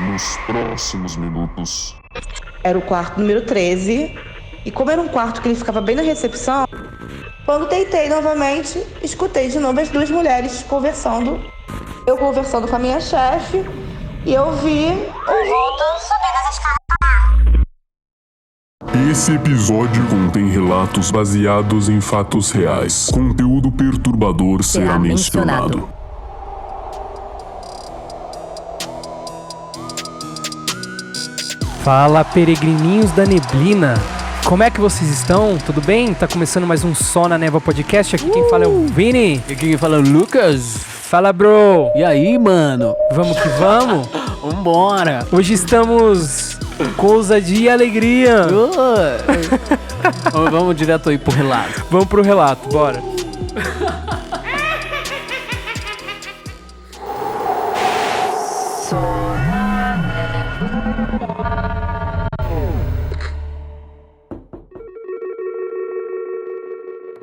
nos próximos minutos. Era o quarto número 13, e como era um quarto que ele ficava bem na recepção, quando deitei novamente, escutei de novo as duas mulheres conversando. Eu conversando com a minha chefe, e eu vi o vulto subindo as escadas. Esse episódio contém relatos baseados em fatos reais. Conteúdo perturbador será mencionado. Fala, peregrininhos da neblina. Como é que vocês estão? Tudo bem? Tá começando mais um Só na Névoa Podcast. Aqui quem fala é o Vini. E aqui quem fala é o Lucas. Fala, bro. E aí, mano? Vamos que vamos? Vambora. Hoje estamos com ousadia e alegria. Vamos direto aí pro relato. Vamos pro relato, bora.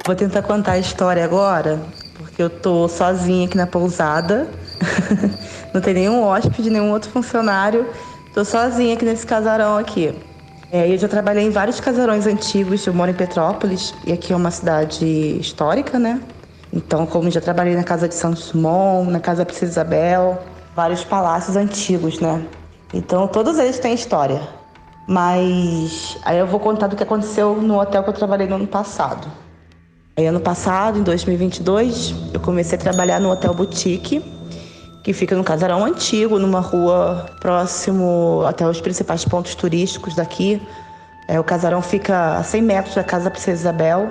Vou tentar contar a história agora, porque eu tô sozinha aqui na pousada. Não tem nenhum hóspede, nenhum outro funcionário. Tô sozinha aqui nesse casarão aqui. Eu já trabalhei em vários casarões antigos. Eu moro em Petrópolis e aqui é uma cidade histórica, né? Então, como já trabalhei na Casa de Santos Dumont, na Casa da Princesa Isabel, vários palácios antigos, né? Então, todos eles têm história. Mas aí eu vou contar do que aconteceu no hotel que eu trabalhei no ano passado. Ano passado, em 2022, eu comecei a trabalhar no Hotel Boutique, que fica no casarão antigo, numa rua próximo até os principais pontos turísticos daqui. O casarão fica a 100 metros da Casa da Princesa Isabel.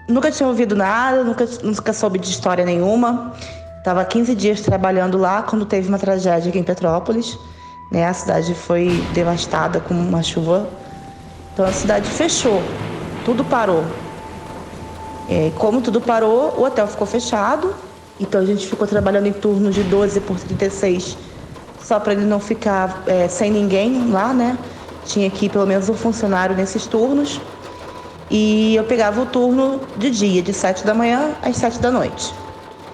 Nunca tinha ouvido nada, nunca soube de história nenhuma. Estava 15 dias trabalhando lá quando teve uma tragédia aqui em Petrópolis. A cidade foi devastada com uma chuva. Então a cidade fechou, tudo parou. Como tudo parou, o hotel ficou fechado. Então a gente ficou trabalhando em turnos de 12 por 36, só para ele não ficar sem ninguém lá, né? Tinha aqui pelo menos um funcionário nesses turnos. E eu pegava o turno de dia, de 7 da manhã às 7 da noite.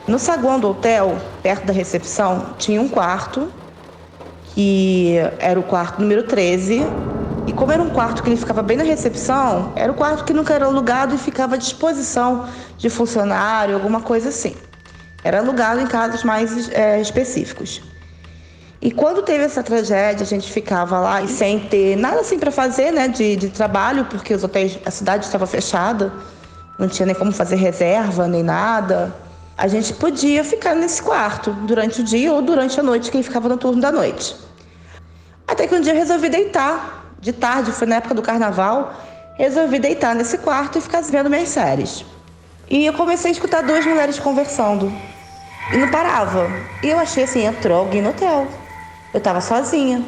No saguão do hotel, perto da recepção, tinha um quarto, que era o quarto número 13. E como era um quarto que ele ficava bem na recepção, era o quarto que nunca era alugado e ficava à disposição de funcionário, alguma coisa assim. Era alugado em casos mais específicos. E quando teve essa tragédia, a gente ficava lá e sem ter nada assim para fazer, né, de trabalho, porque os hotéis, a cidade estava fechada, não tinha nem como fazer reserva, nem nada. A gente podia ficar nesse quarto durante o dia ou durante a noite, quem ficava no turno da noite. Até que um dia eu resolvi deitar. De tarde, foi na época do carnaval, resolvi deitar nesse quarto e ficar vendo minhas séries. E eu comecei a escutar duas mulheres conversando. E não parava. E eu achei assim, entrou alguém no hotel. Eu tava sozinha.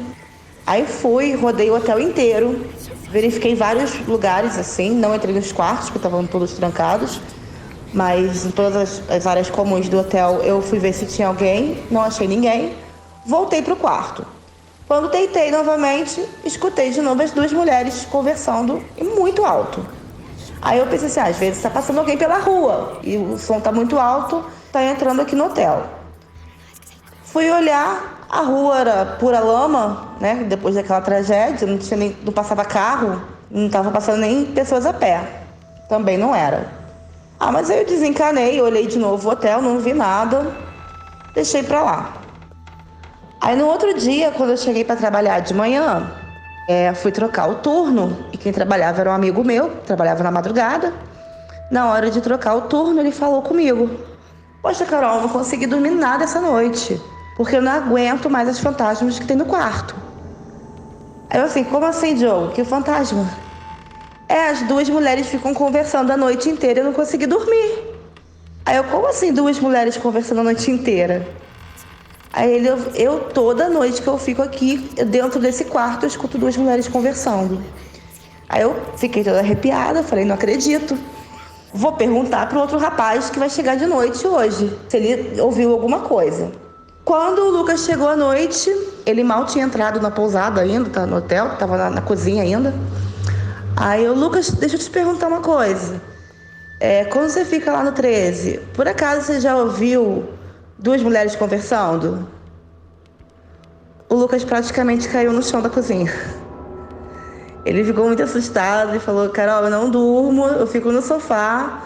Aí fui, rodei o hotel inteiro, verifiquei vários lugares assim, não entrei nos quartos, porque estavam todos trancados. Mas em todas as áreas comuns do hotel eu fui ver se tinha alguém, não achei ninguém. Voltei pro quarto. Quando deitei novamente, escutei de novo as duas mulheres conversando e muito alto. Aí eu pensei assim, às vezes está passando alguém pela rua e o som está muito alto, está entrando aqui no hotel. Fui olhar, a rua era pura lama, né? Depois daquela tragédia, não passava carro, não estava passando nem pessoas a pé. Também não era. Mas aí eu desencanei, olhei de novo o hotel, não vi nada, deixei para lá. Aí no outro dia, quando eu cheguei para trabalhar de manhã, fui trocar o turno, e quem trabalhava era um amigo meu, trabalhava na madrugada. Na hora de trocar o turno, ele falou comigo: "Poxa, Carol, não consegui dormir nada essa noite, porque eu não aguento mais as fantasmas que tem no quarto." Aí eu assim, como assim, Joe? Que fantasma? As duas mulheres ficam conversando a noite inteira e eu não consegui dormir. Aí eu, como assim duas mulheres conversando a noite inteira? Aí ele, eu toda noite que eu fico aqui, dentro desse quarto, eu escuto duas mulheres conversando. Aí eu fiquei toda arrepiada, falei, não acredito. Vou perguntar para o outro rapaz que vai chegar de noite hoje, se ele ouviu alguma coisa. Quando o Lucas chegou à noite, ele mal tinha entrado na pousada ainda, tá no hotel, estava na cozinha ainda. Aí eu, Lucas, deixa eu te perguntar uma coisa. Quando você fica lá no 13, por acaso você já ouviu duas mulheres conversando? O Lucas praticamente caiu no chão da cozinha. Ele ficou muito assustado e falou: Carol, eu não durmo, eu fico no sofá,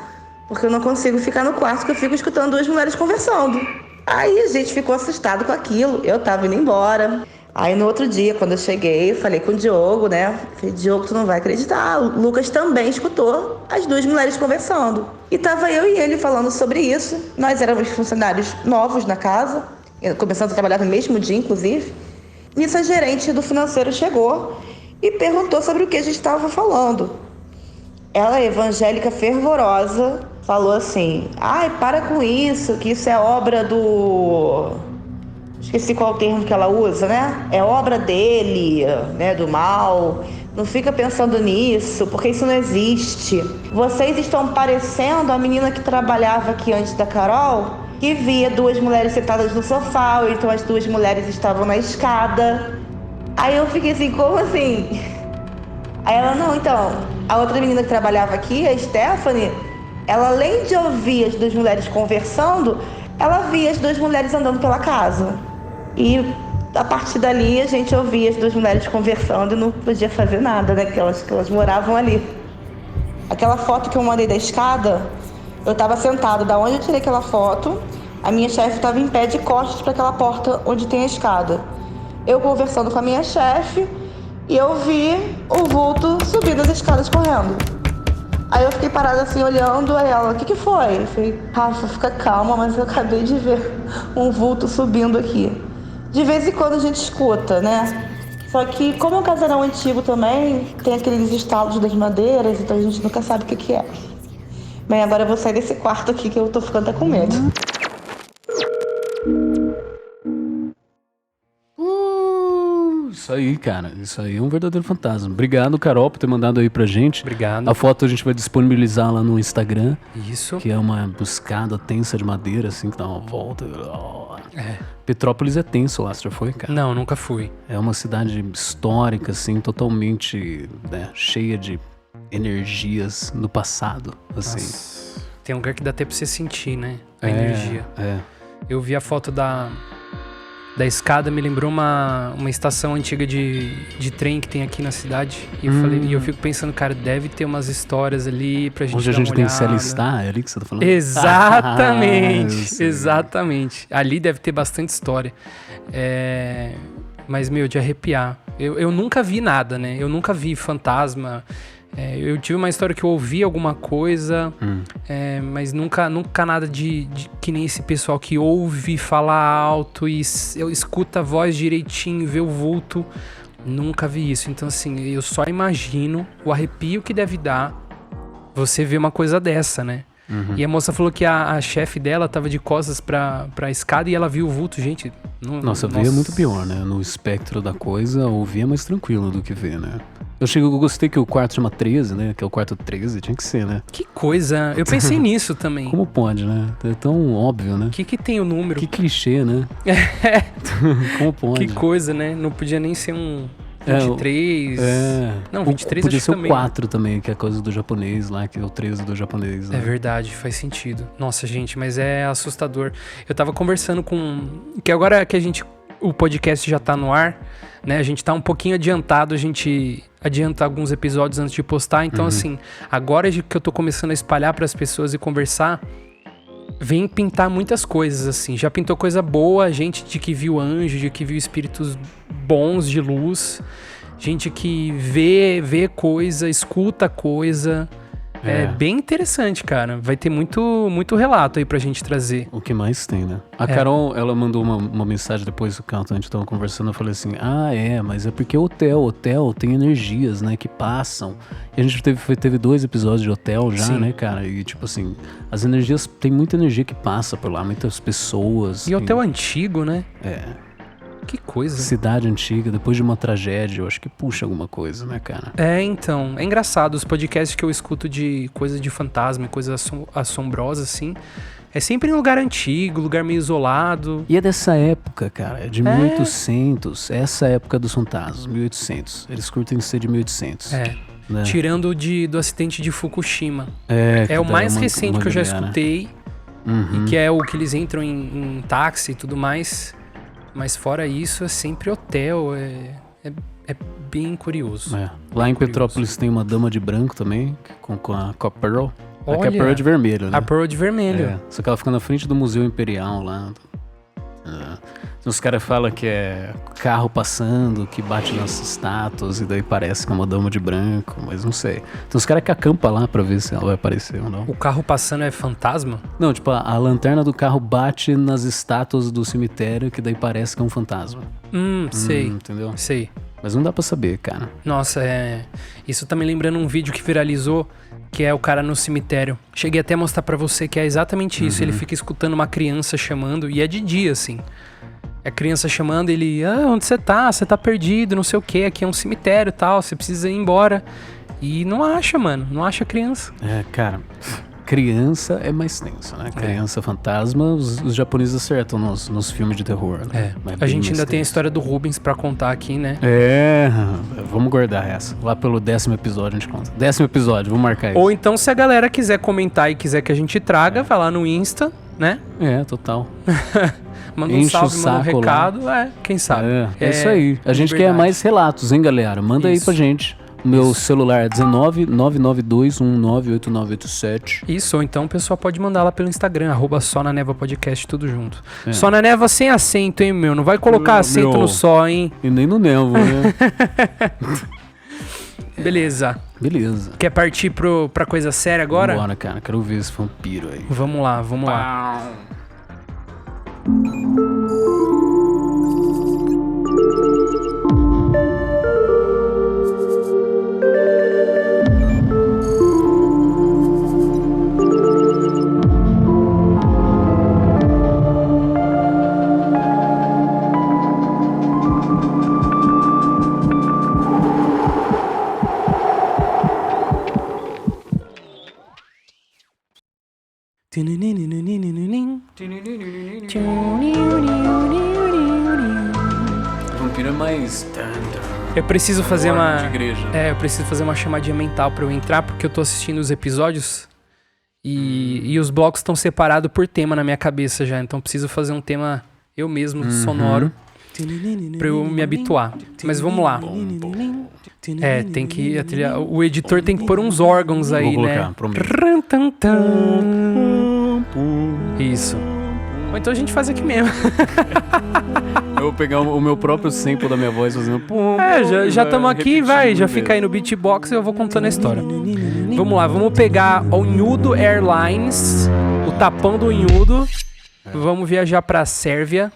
porque eu não consigo ficar no quarto, porque eu fico escutando duas mulheres conversando. Aí a gente ficou assustado com aquilo, eu tava indo embora. Aí no outro dia, quando eu cheguei, eu falei com o Diogo, né? Falei: Diogo, tu não vai acreditar, o Lucas também escutou as duas mulheres conversando. E tava eu e ele falando sobre isso. Nós éramos funcionários novos na casa, começando a trabalhar no mesmo dia, inclusive. Nisso a gerente do financeiro chegou e perguntou sobre o que a gente estava falando. Ela, evangélica fervorosa, falou assim: ai, para com isso, que isso é obra do... Esqueci qual o termo que ela usa, né? É obra dele, né? Do mal. Não fica pensando nisso, porque isso não existe. Vocês estão parecendo a menina que trabalhava aqui antes da Carol, que via duas mulheres sentadas no sofá, ou então as duas mulheres estavam na escada. Aí eu fiquei assim, como assim? Aí ela: não, então, a outra menina que trabalhava aqui, a Stephanie, ela, além de ouvir as duas mulheres conversando, ela via as duas mulheres andando pela casa. E a partir dali a gente ouvia as duas mulheres conversando e não podia fazer nada, né? Que elas moravam ali. Aquela foto que eu mandei da escada, eu estava sentado, da onde eu tirei aquela foto, a minha chefe estava em pé de costas para aquela porta onde tem a escada. Eu conversando com a minha chefe e eu vi o vulto subindo as escadas correndo. Aí eu fiquei parada assim, olhando, aí ela: o que foi? Eu falei: Rafa, fica calma, mas eu acabei de ver um vulto subindo aqui. De vez em quando a gente escuta, né? Só que como é um casarão antigo também, tem aqueles estalos das madeiras, então a gente nunca sabe o que é. Bem, agora eu vou sair desse quarto aqui que eu tô ficando até com medo. Isso aí, cara. Isso aí é um verdadeiro fantasma. Obrigado, Carol, por ter mandado aí pra gente. Obrigado. A foto a gente vai disponibilizar lá no Instagram. Isso. Que é uma escada tensa de madeira, assim, que dá uma volta. Petrópolis é tenso lá, você já foi, cara? Não, nunca fui. É uma cidade histórica, assim, totalmente, né, cheia de energias do passado, assim. Nossa. Tem um lugar que dá até pra você sentir, né? A energia. Eu vi a foto da escada, me lembrou uma estação antiga de trem que tem aqui na cidade. E eu fico pensando, cara, deve ter umas histórias ali pra gente onde a dar uma gente tem olhada. Celestar, é ali que você tá falando? Exatamente, exatamente. Ali deve ter bastante história. Mas, meu, de arrepiar. Eu nunca vi nada, né? Eu nunca vi fantasma. Eu tive uma história que eu ouvi alguma coisa, mas nunca nada de que nem esse pessoal que ouve falar alto e eu escuta a voz direitinho, vê o vulto. Nunca vi isso. Então, assim, eu só imagino o arrepio que deve dar você ver uma coisa dessa, né? E a moça falou que a chefe dela tava de costas pra escada e ela viu o vulto, gente. Nossa, ver é muito pior, né? No espectro da coisa, ouvir é mais tranquilo do que ver, né? Eu gostei que o quarto chama 13, né? Que é o quarto 13, tinha que ser, né? Que coisa, eu pensei nisso também. Como pode, né? É tão óbvio, né? O que tem o número? Que clichê, né? Como pode? Que coisa, né? Não podia nem ser um 23. Não, 23 podia acho ser que também. o 4 também, que é a coisa do japonês lá, que é o 13 do japonês. Né? É verdade, faz sentido. Nossa, gente, mas é assustador. Eu tava conversando com... Que agora que o podcast já tá no ar, né? A gente tá um pouquinho adiantado, a gente adianta alguns episódios antes de postar. Então, assim, agora que eu tô começando a espalhar pras pessoas e conversar, vem pintar muitas coisas, assim. Já pintou coisa boa, gente de que viu anjo, de que viu espíritos bons de luz, gente que vê coisa, escuta coisa. É bem interessante, cara. Vai ter muito relato aí pra gente trazer. O que mais tem, né? A Carol, ela mandou uma mensagem depois do canto, a gente tava conversando, eu falei assim, mas é porque hotel tem energias, né, que passam. E a gente teve 2 episódios de hotel já, né, cara? E tipo assim, as energias, tem muita energia que passa por lá, muitas pessoas. E hotel antigo, né? Que coisa. Cidade antiga, depois de uma tragédia, eu acho que puxa alguma coisa, né, cara? Então. É engraçado, os podcasts que eu escuto de coisa de fantasma, coisa assombrosa, assim, é sempre em lugar antigo, lugar meio isolado. E é dessa época, cara, é de 1800, essa época dos fantasmas, 1800. Eles curtem ser de 1800. Né? Tirando do acidente de Fukushima. É o mais recente que eu já galera. escutei, e que é o que eles entram em táxi e tudo mais. Mas fora isso, é sempre hotel, é bem curioso. Lá em Petrópolis tem uma dama de branco também, com a Pearl. Olha, que é a Pearl de vermelho, né? A Pearl de vermelho. Só que ela fica na frente do Museu Imperial lá. Os caras falam que é carro passando, que bate nas estátuas e daí parece que é uma dama de branco, mas não sei. Tem uns caras que acampam lá pra ver se ela vai aparecer ou não. O carro passando é fantasma? Não, tipo, a lanterna do carro bate nas estátuas do cemitério, que daí parece que é um fantasma. Sei. Entendeu? Sei. Mas não dá pra saber, cara. Nossa, isso tá me lembrando um vídeo que viralizou, que é o cara no cemitério. Cheguei até a mostrar pra você que é exatamente isso. Ele fica escutando uma criança chamando, e é de dia, assim. A criança chamando, ele... onde você tá? Você tá perdido, não sei o quê. Aqui é um cemitério e tal, você precisa ir embora. E não acha, mano. Não acha a criança. Cara... Criança é mais tenso, né? Criança fantasma, os japoneses acertam nos filmes de terror. Né? A gente ainda tem a história do Rubens pra contar aqui, né? Vamos guardar essa. Lá pelo 10º episódio a gente conta. 10º episódio, vamos marcar isso. Ou então, se a galera quiser comentar e quiser que a gente traga, vai lá no Insta, né? Total. Manda um salve, manda um recado, quem sabe. É isso aí. A gente quer mais relatos, hein, galera? Manda aí pra gente. Meu celular é 19-992-198987. Isso, ou então o pessoal pode mandar lá pelo Instagram, @sonanevapodcast, tudo junto. Só na neva sem acento, hein, meu? Não vai colocar acento no só, hein? E nem no nevo, né? Beleza. Quer partir pra coisa séria agora? Bora, cara. Quero ver esse vampiro aí. Vamos lá. Vampiro é mais... Eu preciso fazer uma... de igreja. Eu preciso fazer uma chamadinha mental pra eu entrar, porque eu tô assistindo os episódios e os blocos estão separados por tema na minha cabeça já. Então eu preciso fazer um tema eu mesmo, sonoro, pra eu me habituar. Mas vamos lá. Tem que... o editor tem que pôr uns órgãos aí, vou né? Isso. Ou então a gente faz aqui mesmo. Eu vou pegar o meu próprio sample da minha voz fazendo... já estamos aqui, já fica aí no beatbox e eu vou contando a história. Vamos lá, vamos pegar o Unhudo Airlines, o tapão do Unhudo. Vamos viajar pra Sérvia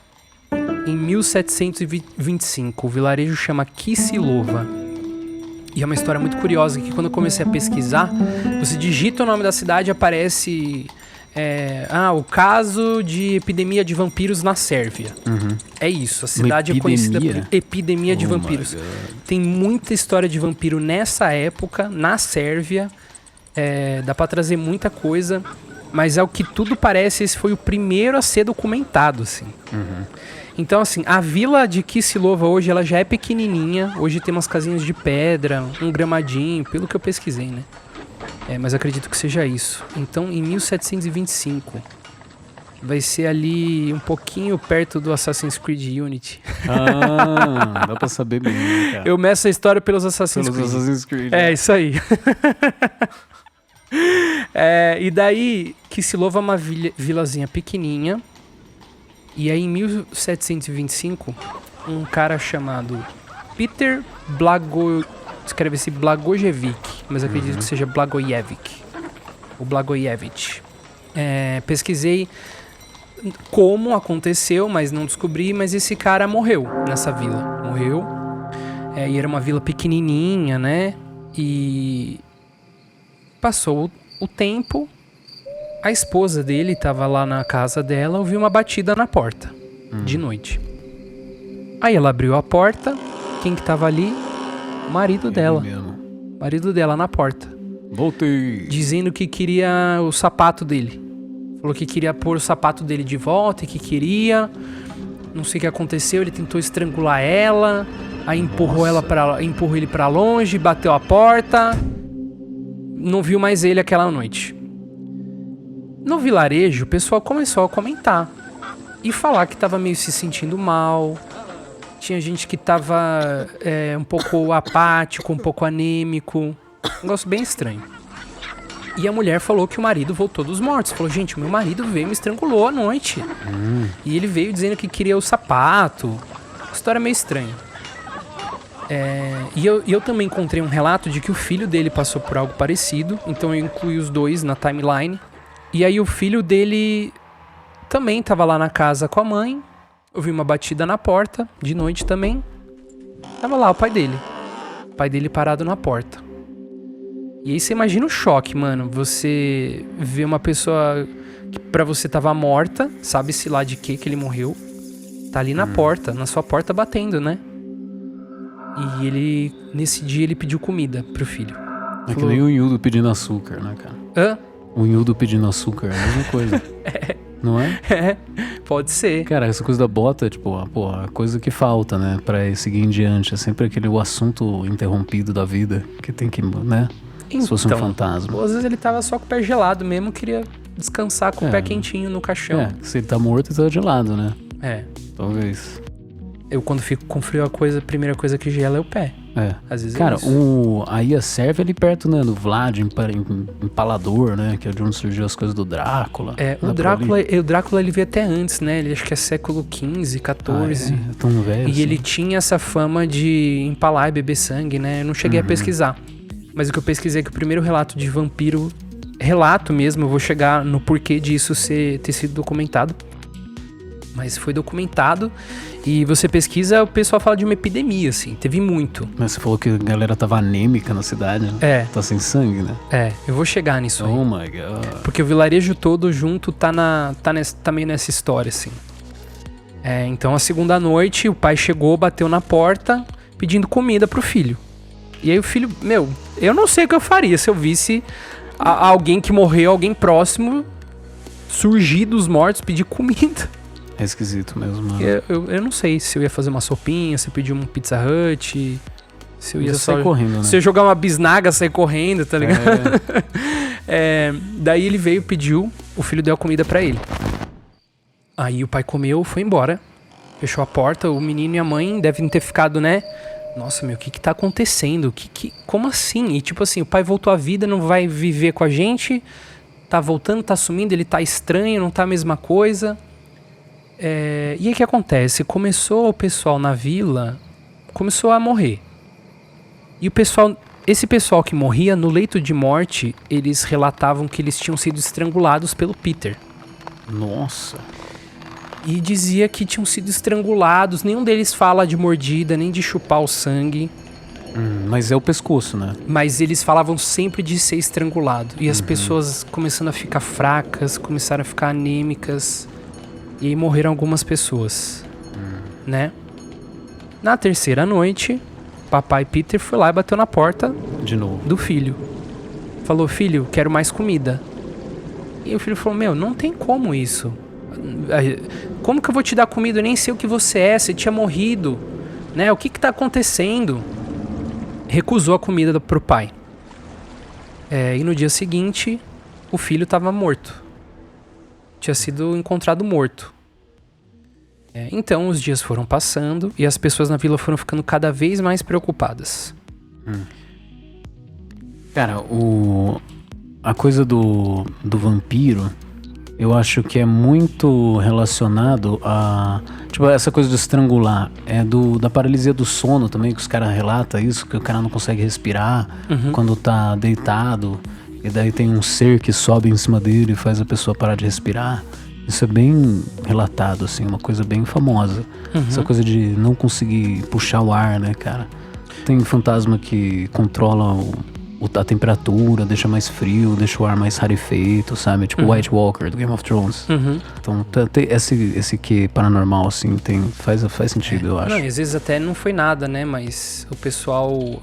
em 1725. O vilarejo chama Kisilova. E é uma história muito curiosa que quando eu comecei a pesquisar, você digita o nome da cidade e aparece... o caso de epidemia de vampiros na Sérvia. É isso, a cidade é conhecida por epidemia de vampiros. Tem muita história de vampiro nessa época, na Sérvia. Dá pra trazer muita coisa, mas ao que tudo parece, esse foi o primeiro a ser documentado, assim. Então, assim, a vila de Kisilova hoje, ela já é pequenininha. Hoje tem umas casinhas de pedra, um gramadinho, pelo que eu pesquisei, né? Mas acredito que seja isso. Então, em 1725, vai ser ali um pouquinho perto do Assassin's Creed Unity. Dá pra saber bem, cara. Eu meço a história pelos Assassin's Creed. Isso aí. E daí, Kisilova é uma vilazinha pequenininha. E aí, em 1725, um cara chamado Peter escreve-se Blagojevic, mas acredito que seja Blagojevic. O Blagojevic. Pesquisei como aconteceu, mas não descobri, mas esse cara morreu nessa vila. Morreu. E era uma vila pequenininha, né? E passou o tempo, a esposa dele estava lá na casa dela, ouviu uma batida na porta, de noite. Aí ela abriu a porta, quem que tava ali? O marido dela. Marido dela na porta. Voltei. Dizendo que queria o sapato dele. Falou que queria pôr o sapato dele de volta e que queria. Não sei o que aconteceu, ele tentou estrangular ela. Aí empurrou ele pra longe, bateu a porta. Não viu mais ele aquela noite. No vilarejo, o pessoal começou a comentar. e falar que tava meio se sentindo mal. Tinha gente que tava um pouco apático, um pouco anêmico. Um negócio bem estranho. E a mulher falou que o marido voltou dos mortos. Falou, gente, o meu marido veio e me estrangulou à noite. E ele veio dizendo que queria o sapato. História meio estranha. E eu também encontrei um relato de que o filho dele passou por algo parecido. Então eu incluí os dois na timeline. E aí o filho dele também tava lá na casa com a mãe. Eu vi uma batida na porta, de noite também. Tava lá o pai dele. O pai dele parado na porta. E aí você imagina o choque, mano. Você vê uma pessoa que pra você tava morta, sabe-se lá de que ele morreu. Tá ali na porta, na sua porta batendo, né? E ele, nesse dia, ele pediu comida pro filho. É que nem o Yudo pedindo açúcar, né, cara? Hã? O Yudo pedindo açúcar é a mesma coisa. Não é? Pode ser. Cara, essa coisa da bota é tipo, a coisa que falta, né? Pra seguir em diante. É sempre o assunto interrompido da vida que tem que, né? Então, se fosse um fantasma. Às vezes ele tava só com o pé gelado mesmo, queria descansar com o pé quentinho no caixão. Se ele tá morto, ele tá gelado, né? Talvez. Eu, quando fico com frio, a primeira coisa que gela é o pé. Às vezes cara, é isso. a Ia serve ali perto, né, do Vlad, Empalador, né, que é de onde surgiu as coisas do Drácula. O Drácula ele veio até antes, né, ele acho que é século XV, XIV. É tão velho E assim. ele tinha essa fama de empalar e beber sangue, né, eu não cheguei a pesquisar. Mas o que eu pesquisei é que o primeiro relato de vampiro, relato mesmo, eu vou chegar no porquê disso ter sido documentado. Mas foi documentado e você pesquisa, o pessoal fala de uma epidemia, assim, teve muito. Mas você falou que a galera tava anêmica na cidade, né? Tá sem sangue, né? Eu vou chegar nisso aí. Oh my God. Porque o vilarejo todo junto tá meio nessa história, assim. Então a segunda noite, o pai chegou, bateu na porta, pedindo comida pro filho. E aí o filho, eu não sei o que eu faria se eu visse alguém que morreu, alguém próximo, surgir dos mortos, pedir comida. É esquisito mesmo, mano. Eu não sei se eu ia fazer uma sopinha, se eu pedir um Pizza Hut, se eu ia só sair correndo, né? Se eu jogar uma bisnaga, sair correndo, tá ligado? Daí ele veio, pediu, o filho deu a comida pra ele. Aí o pai comeu, foi embora, fechou a porta, o menino e a mãe devem ter ficado, né? Nossa, o que tá acontecendo? Como assim? E tipo assim, o pai voltou à vida, não vai viver com a gente, tá voltando, tá sumindo, ele tá estranho, não tá a mesma coisa. E aí o que acontece? O pessoal na vila começou a morrer. E esse pessoal que morria, no leito de morte, eles relatavam que eles tinham sido estrangulados pelo Peter. Nossa. E dizia que tinham sido estrangulados, nenhum deles fala de mordida, nem de chupar o sangue. Mas é o pescoço, né? Mas eles falavam sempre de ser estrangulado. E as pessoas começando a ficar fracas, começaram a ficar anêmicas. E aí morreram algumas pessoas, né? Na terceira noite, papai Peter foi lá e bateu na porta de novo do filho. Falou, filho, quero mais comida. E o filho falou, não tem como isso. Como que eu vou te dar comida? Eu nem sei o que você tinha morrido, né? O que tá acontecendo? Recusou a comida pro pai. E no dia seguinte, o filho estava morto. Tinha sido encontrado morto. Então os dias foram passando e as pessoas na vila foram ficando cada vez mais preocupadas. Cara, a coisa do vampiro, eu acho que é muito relacionado a... Tipo, essa coisa de estrangular. Da paralisia do sono também, que os caras relatam isso, que o cara não consegue respirar quando tá deitado. E daí tem um ser que sobe em cima dele e faz a pessoa parar de respirar. Isso é bem relatado, assim, uma coisa bem famosa. Essa coisa de não conseguir puxar o ar, né, cara? Tem fantasma que controla a temperatura, deixa mais frio, deixa o ar mais rarefeito, sabe? Tipo White Walker, do Game of Thrones. Então, tem esse que paranormal, assim, faz sentido, eu acho. Não, às vezes até não foi nada, né? Mas o pessoal...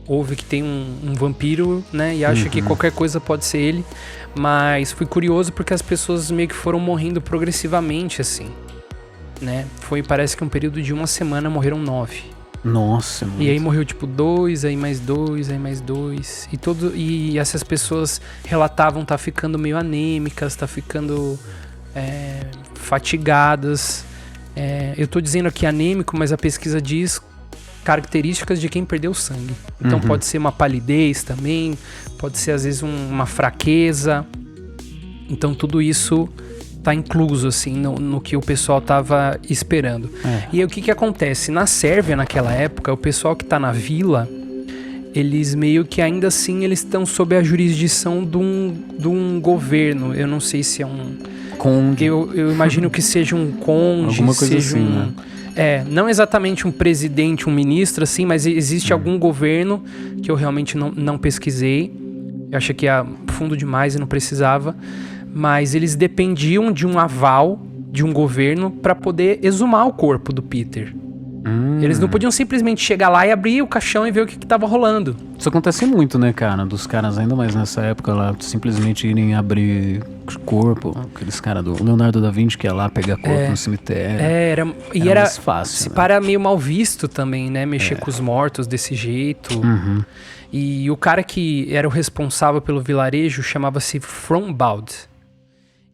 ouve que tem um vampiro, né? E acha que qualquer coisa pode ser ele. Mas fui curioso porque as pessoas meio que foram morrendo progressivamente, assim, né? Parece que um período de 1 semana morreram 9. Nossa, mano. E aí morreu tipo 2, aí mais 2, aí mais 2. E essas pessoas relatavam tá ficando meio anêmicas, tá ficando fatigadas. Eu tô dizendo aqui anêmico, mas a pesquisa diz características de quem perdeu sangue. Então pode ser uma palidez também, pode ser às vezes uma fraqueza. Então tudo isso tá incluso assim no que o pessoal tava esperando. E aí o que acontece? Na Sérvia, naquela época, o pessoal que tá na vila, eles meio que ainda assim eles estão sob a jurisdição de um governo. Eu não sei se é um conde. Eu imagino que seja um conde, alguma coisa seja assim, né? Não exatamente um presidente, um ministro, assim, mas existe algum governo que eu realmente não pesquisei. Eu achei que ia fundo demais e não precisava. Mas eles dependiam de um aval de um governo para poder exumar o corpo do Peter. Eles não podiam simplesmente chegar lá e abrir o caixão e ver o que tava rolando. Isso acontece muito, né, cara? Dos caras, ainda mais nessa época lá, simplesmente irem abrir corpo. Aqueles caras do Leonardo da Vinci que ia lá pegar corpo no cemitério. Era mais fácil. Se né? para meio mal visto também, né? Mexer com os mortos desse jeito. E o cara que era o responsável pelo vilarejo chamava-se Frombald.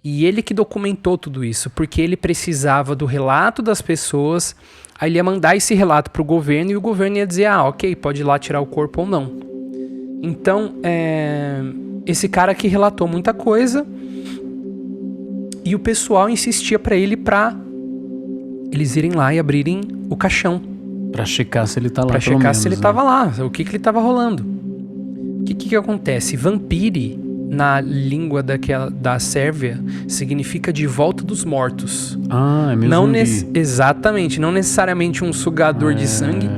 E ele que documentou tudo isso, porque ele precisava do relato das pessoas. Aí ele ia mandar esse relato pro governo e o governo ia dizer, ok, pode ir lá tirar o corpo ou não. Então, esse cara que relatou muita coisa e o pessoal insistia pra eles irem lá e abrirem o caixão. Pra checar se ele tá lá, Pra pelo checar menos, se ele né? tava lá, o que ele tava rolando. O que acontece? Vampire, na língua da Sérvia, significa de volta dos mortos. É mesmo Não zumbi. Exatamente, não necessariamente um sugador de sangue,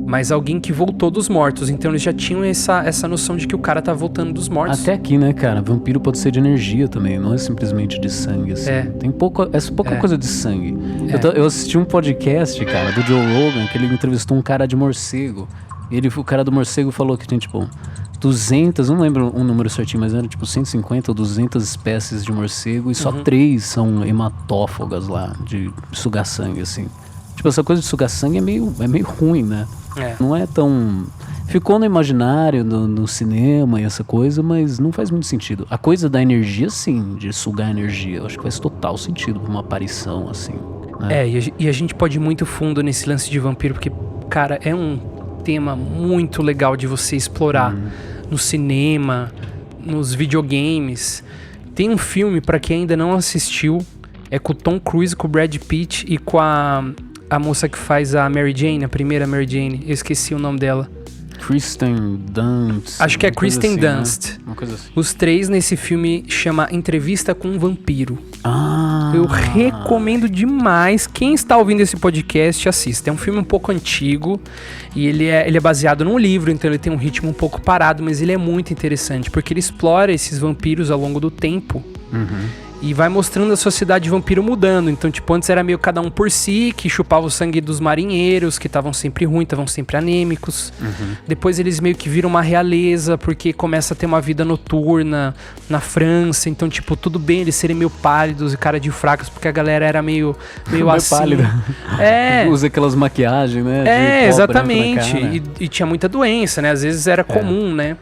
mas alguém que voltou dos mortos. Então eles já tinham essa noção de que o cara tá voltando dos mortos. Até aqui, né, cara? Vampiro pode ser de energia também, não é simplesmente de sangue, assim. Tem pouca coisa de sangue. Eu assisti um podcast, cara, do Joe Rogan, que ele entrevistou um cara de morcego. E o cara do morcego falou que tem, tipo, 200, não lembro o número certinho, mas era tipo 150 ou 200 espécies de morcego e só 3 são hematófagas lá, de sugar sangue, assim. Tipo, essa coisa de sugar sangue é meio ruim, né? Não é tão... Ficou no imaginário, no cinema e essa coisa, mas não faz muito sentido. A coisa da energia, sim, de sugar energia, eu acho que faz total sentido pra uma aparição, assim. Né? E a gente pode ir muito fundo nesse lance de vampiro, porque, cara, é um tema muito legal de você explorar no cinema, nos videogames. Tem um filme, pra quem ainda não assistiu, é com o Tom Cruise, com o Brad Pitt e com a moça que faz a Mary Jane, a primeira Mary Jane. Eu esqueci o nome dela. Kristen Dunst. Acho que é Kristen assim, Dunst. Né? Uma coisa assim. Os 3 nesse filme chama Entrevista com um Vampiro. Eu recomendo demais. Quem está ouvindo esse podcast, assista. É um filme um pouco antigo e ele é baseado num livro, então ele tem um ritmo um pouco parado, mas ele é muito interessante, porque ele explora esses vampiros ao longo do tempo. E vai mostrando a sociedade de vampiro mudando. Então, tipo, antes era meio cada um por si, que chupava o sangue dos marinheiros, que estavam sempre ruins, estavam sempre anêmicos. Depois eles meio que viram uma realeza, porque começa a ter uma vida noturna na França. Então, tipo, tudo bem eles serem meio pálidos e cara de fracos, porque a galera era meio assim. Pálida. Usa aquelas maquiagens, né? Exatamente. E tinha muita doença, né? Às vezes era comum, né?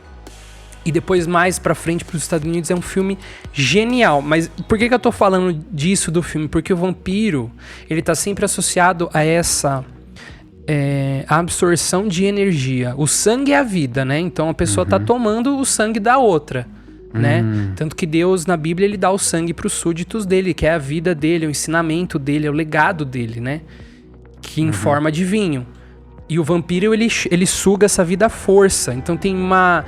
E depois, mais pra frente, pros Estados Unidos, é um filme genial. Mas por que eu tô falando disso do filme? Porque o vampiro, ele tá sempre associado a essa absorção de energia. O sangue é a vida, né? Então a pessoa tá tomando o sangue da outra, né? Tanto que Deus, na Bíblia, ele dá o sangue pros súditos dele, que é a vida dele, o ensinamento dele, é o legado dele, né? Que em forma de vinho. E o vampiro, ele suga essa vida à força. Então tem uma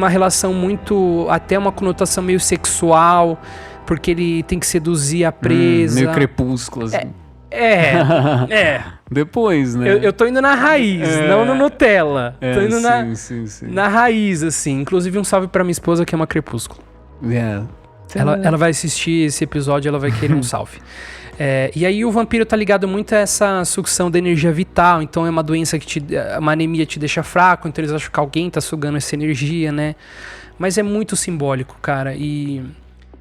relação muito... Até uma conotação meio sexual. Porque ele tem que seduzir a presa. Meio crepúsculo, assim. Depois, né? Eu tô indo na raiz, não no Nutella. Tô indo sim. na raiz, assim. Inclusive um salve pra minha esposa, que é uma crepúsculo. Ela vai assistir esse episódio, ela vai querer um salve. E aí o vampiro tá ligado muito a essa sucção da energia vital. Então é uma doença uma anemia te deixa fraco, então eles acham que alguém tá sugando essa energia, né? Mas é muito simbólico, cara. E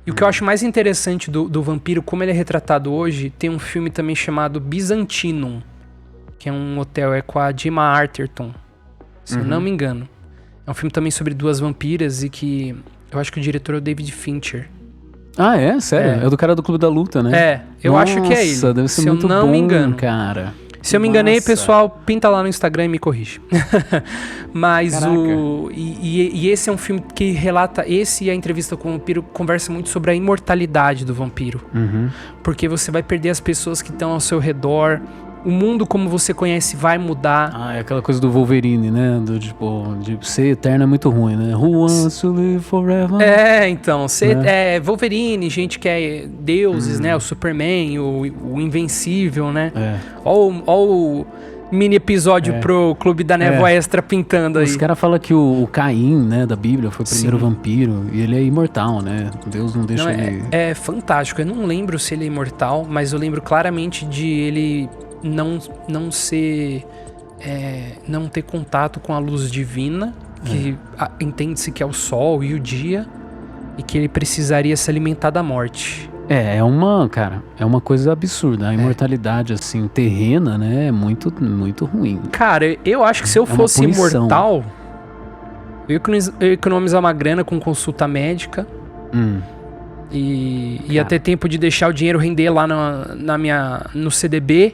o que eu acho mais interessante do vampiro, como ele é retratado hoje, tem um filme também chamado Byzantinum, que é um hotel, com a Gemma Arterton, se eu não me engano. É um filme também sobre 2 vampiras e que eu acho que o diretor é o David Fincher. Ah, é? Sério? É do cara do Clube da Luta, né? É, eu acho que é ele. Nossa, deve ser se muito eu não bom, me engano. cara. Se eu me enganei, Massa. pessoal, pinta lá no Instagram e me corrige. Mas Caraca. E esse é um filme que relata... Esse e a entrevista com o vampiro conversa muito sobre a imortalidade do vampiro. Uhum. Porque você vai perder as pessoas que estão ao seu redor. O mundo como você conhece vai mudar. Ah, é aquela coisa do Wolverine, né? Do tipo, de ser eterno é muito ruim, né? Who wants to live forever? Então, Wolverine, gente que é deuses, né? O Superman, o Invencível, né? Ó o mini episódio pro Clube da Névoa Extra pintando aí. Os caras falam que o Caim, né, da Bíblia, foi o primeiro vampiro. E ele é imortal, né? Deus não deixa ele... É fantástico. Eu não lembro se ele é imortal, mas eu lembro claramente de ele não ser... não ter contato com a luz divina, que entende-se que é o sol e o dia, e que ele precisaria se alimentar da morte. É uma coisa absurda. A imortalidade, assim, terrena, né, é muito, muito ruim. Cara, eu acho que se eu fosse punição. imortal, eu ia economizar uma grana com consulta médica e ia ter tempo de deixar o dinheiro render lá no CDB,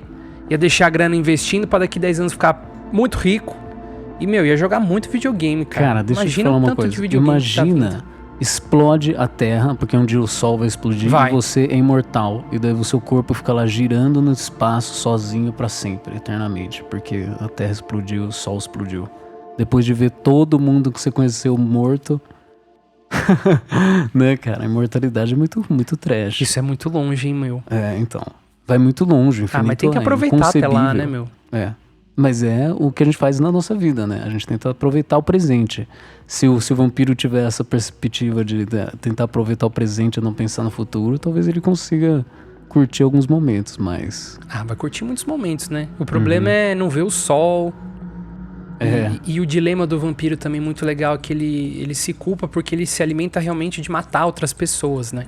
ia deixar a grana investindo pra daqui 10 anos ficar muito rico. E, ia jogar muito videogame, cara. Cara, deixa eu te falar uma coisa. Imagina, explode a Terra, porque um dia o Sol vai explodir e você é imortal. E daí o seu corpo fica lá girando no espaço sozinho pra sempre, eternamente. Porque a Terra explodiu, o Sol explodiu. Depois de ver todo mundo que você conheceu morto... né, cara? A imortalidade é muito, muito trash. Isso é muito longe, hein, meu? Então... Vai muito longe, infinito. Mas tem que aproveitar até lá, né, meu? Mas é o que a gente faz na nossa vida, né? A gente tenta aproveitar o presente. Se o vampiro tiver essa perspectiva de tentar aproveitar o presente e não pensar no futuro, talvez ele consiga curtir alguns momentos, mas... vai curtir muitos momentos, né? O problema é não ver o sol. E o dilema do vampiro também muito legal é que ele se culpa porque ele se alimenta realmente de matar outras pessoas, né?